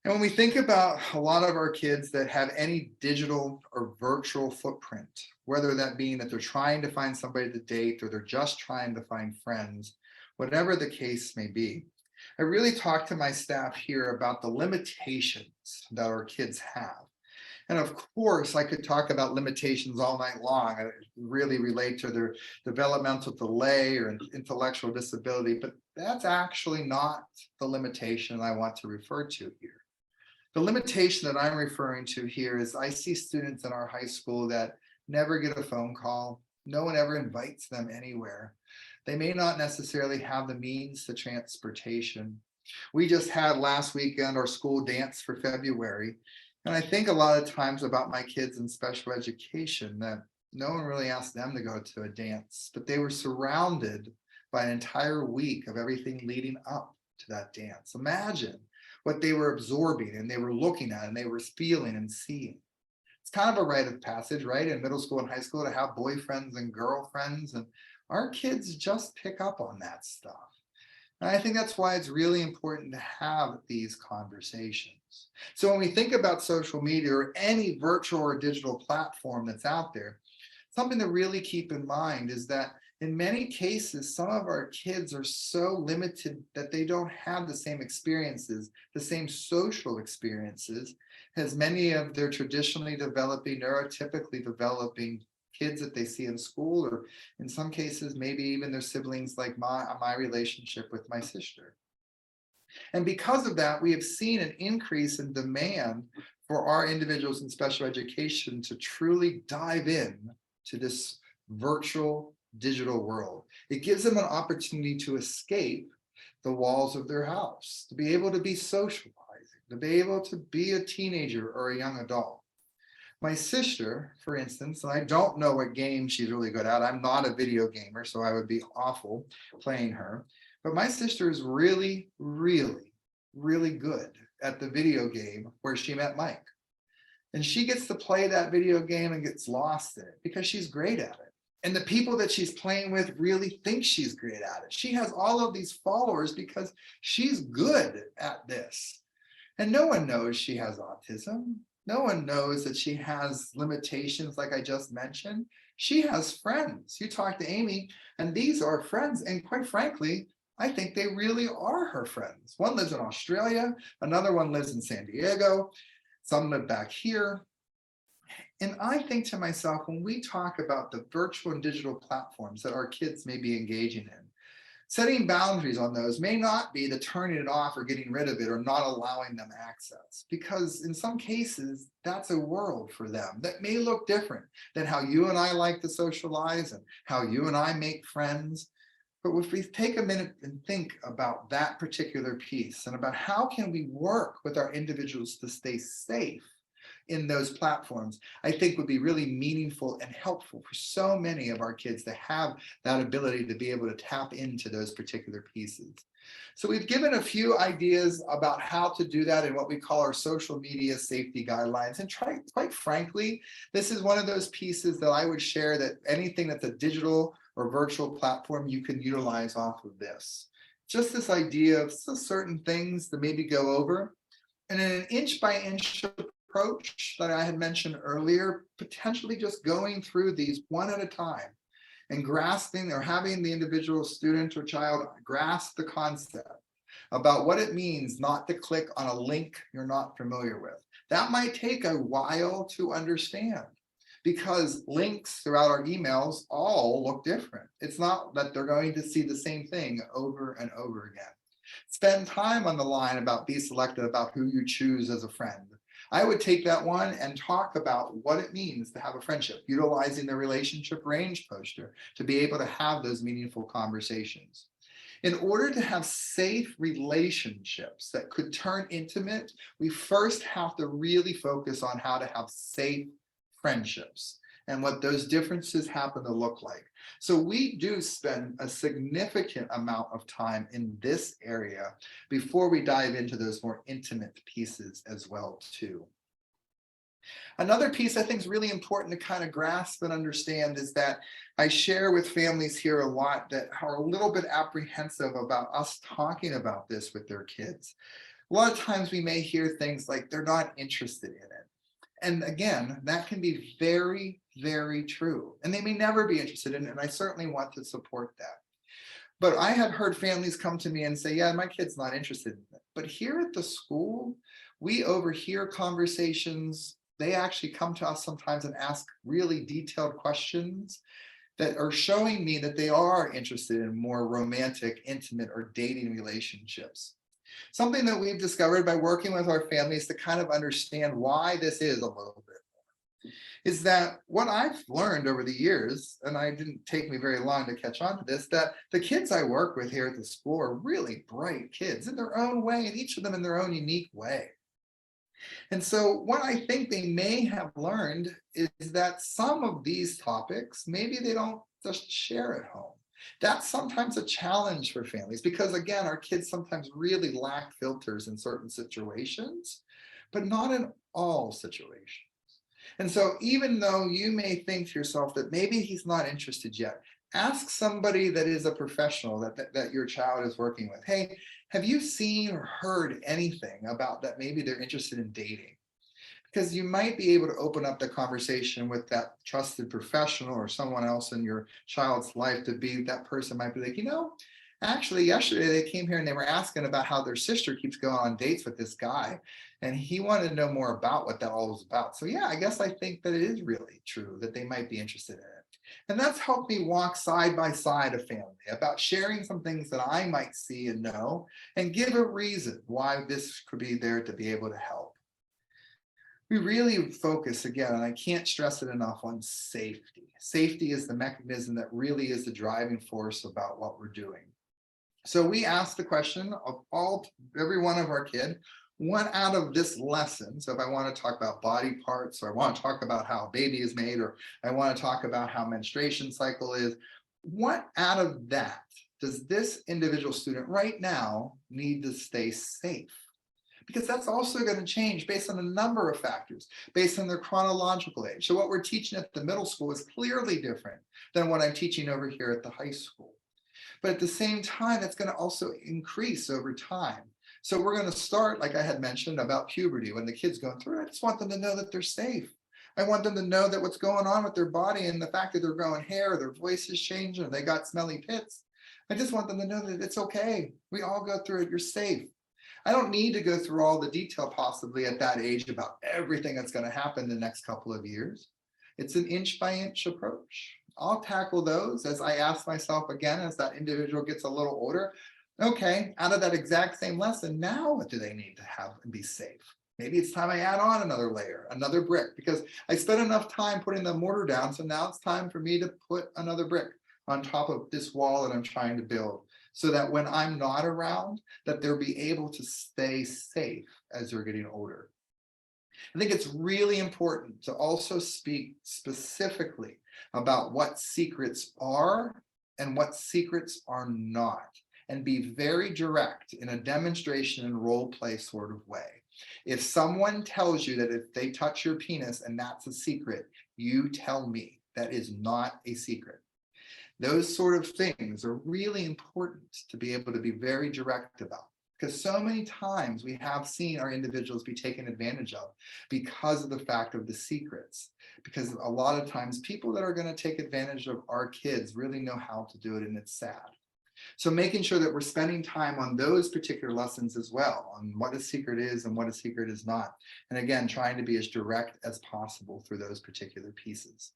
And when we think about a lot of our kids that have any digital or virtual footprint, whether that being that they're trying to find somebody to date or they're just trying to find friends, whatever the case may be, I really talk to my staff here about the limitations that our kids have. And of course, I could talk about limitations all night long. I really relate to their developmental delay or intellectual disability, but that's actually not the limitation I want to refer to here. The limitation that I'm referring to here is I see students in our high school that never get a phone call. No one ever invites them anywhere. They may not necessarily have the means to transportation. We just had last weekend our school dance for February. And I think a lot of times about my kids in special education that no one really asked them to go to a dance, but they were surrounded by an entire week of everything leading up to that dance. Imagine what they were absorbing and they were looking at and they were feeling and seeing. It's kind of a rite of passage, right? In middle school and high school to have boyfriends and girlfriends, and our kids just pick up on that stuff. And I think that's why it's really important to have these conversations. So when we think about social media or any virtual or digital platform that's out there, something to really keep in mind is that in many cases, some of our kids are so limited that they don't have the same experiences, the same social experiences as many of their traditionally developing, neurotypically developing kids that they see in school, or in some cases, maybe even their siblings, like my relationship with my sister. And because of that, we have seen an increase in demand for our individuals in special education to truly dive in to this virtual digital world. It gives them an opportunity to escape the walls of their house, to be able to be socializing, to be able to be a teenager or a young adult. My sister, for instance, and I don't know what game she's really good at. I'm not a video gamer, so I would be awful playing her. But my sister is really, really, really good at the video game where she met Mike. And she gets to play that video game and gets lost in it because she's great at it. And the people that she's playing with really think she's great at it. She has all of these followers because she's good at this. And no one knows she has autism. No one knows that she has limitations like I just mentioned. She has friends. You talk to Amy, and these are friends. And quite frankly, I think they really are her friends. One lives in Australia, another one lives in San Diego, some live back here. And I think to myself, when we talk about the virtual and digital platforms that our kids may be engaging in, setting boundaries on those may not be the turning it off or getting rid of it or not allowing them access, because in some cases, that's a world for them that may look different than how you and I like to socialize and how you and I make friends. But if we take a minute and think about that particular piece and about how can we work with our individuals to stay safe in those platforms, I think would be really meaningful and helpful for so many of our kids to have that ability to be able to tap into those particular pieces. So we've given a few ideas about how to do that in what we call our social media safety guidelines. And quite frankly, this is one of those pieces that I would share that anything that's a digital or virtual platform you can utilize off of this. Just this idea of certain things to maybe go over. And in an inch by inch approach that I had mentioned earlier, potentially just going through these one at a time and grasping or having the individual student or child grasp the concept about what it means not to click on a link you're not familiar with. That might take a while to understand because links throughout our emails all look different. It's not that they're going to see the same thing over and over again. Spend time on the line about be selective about who you choose as a friend. I would take that one and talk about what it means to have a friendship, utilizing the relationship range poster to be able to have those meaningful conversations. In order to have safe relationships that could turn intimate, we first have to really focus on how to have safe friendships and what those differences happen to look like. So we do spend a significant amount of time in this area before we dive into those more intimate pieces as well too. Another piece I think is really important to kind of grasp and understand is that I share with families here a lot that are a little bit apprehensive about us talking about this with their kids. A lot of times we may hear things like they're not interested in it. And again, that can be very, very true. And they may never be interested in it. And I certainly want to support that. But I have heard families come to me and say, yeah, my kid's not interested in it. But here at the school, we overhear conversations. They actually come to us sometimes and ask really detailed questions that are showing me that they are interested in more romantic, intimate, or dating relationships. Something that we've discovered by working with our families to kind of understand why this is a little bit is that what I've learned over the years, and it didn't take me very long to catch on to this, that the kids I work with here at the school are really bright kids in their own way, and each of them in their own unique way. And so what I think they may have learned is that some of these topics, maybe they don't just share at home. That's sometimes a challenge for families because, again, our kids sometimes really lack filters in certain situations, but not in all situations. And so even though you may think to yourself that maybe he's not interested yet, ask somebody that is a professional that your child is working with. Hey, have you seen or heard anything about that maybe they're interested in dating? Because you might be able to open up the conversation with that trusted professional or someone else in your child's life to be that person might be like, actually yesterday they came here and they were asking about how their sister keeps going on dates with this guy. And he wanted to know more about what that all was about. So yeah, I guess I think that it is really true that they might be interested in it. And that's helped me walk side by side a family about sharing some things that I might see and know and give a reason why this could be there to be able to help. We really focus, again, and I can't stress it enough, on safety. Safety is the mechanism that really is the driving force about what we're doing. So we ask the question of every one of our kids, what out of this lesson, so if I want to talk about body parts, or I want to talk about how a baby is made, or I want to talk about how menstruation cycle is, what out of that does this individual student right now need to stay safe? Because that's also going to change based on a number of factors, based on their chronological age. So what we're teaching at the middle school is clearly different than what I'm teaching over here at the high school. But at the same time, that's going to also increase over time. So we're going to start, like I had mentioned, about puberty. When the kids go through it, I just want them to know that they're safe. I want them to know that what's going on with their body and the fact that they're growing hair, their voice is changing, or they got smelly pits. I just want them to know that it's okay. We all go through it. You're safe. I don't need to go through all the detail possibly at that age about everything that's going to happen the next couple of years. It's an inch by inch approach. I'll tackle those as I ask myself again, as that individual gets a little older, okay, out of that exact same lesson, now what do they need to have and be safe? Maybe it's time I add on another layer, another brick, because I spent enough time putting the mortar down. So now it's time for me to put another brick on top of this wall that I'm trying to build, so that when I'm not around, that they'll be able to stay safe as they're getting older. I think it's really important to also speak specifically about what secrets are and what secrets are not, and be very direct in a demonstration and role play sort of way. If someone tells you that if they touch your penis and that's a secret, you tell me that is not a secret. Those sort of things are really important to be able to be very direct about, because so many times we have seen our individuals be taken advantage of because of the fact of the secrets. Because a lot of times people that are going to take advantage of our kids really know how to do it, and it's sad. So making sure that we're spending time on those particular lessons as well, on what a secret is and what a secret is not. And again, trying to be as direct as possible through those particular pieces.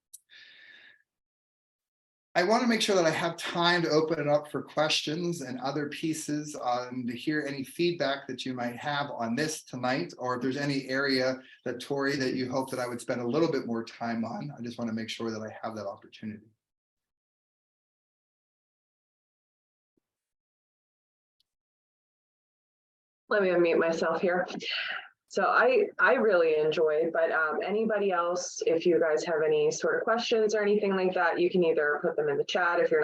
I want to make sure that I have time to open it up for questions and other pieces, to hear any feedback that you might have on this tonight, or if there's any area that, Tori, that you hope that I would spend a little bit more time on. I just want to make sure that I have that opportunity.
Let me unmute myself here. So I really enjoyed, but anybody else, if you guys have any sort of questions or anything like that, you can either put them in the chat if you're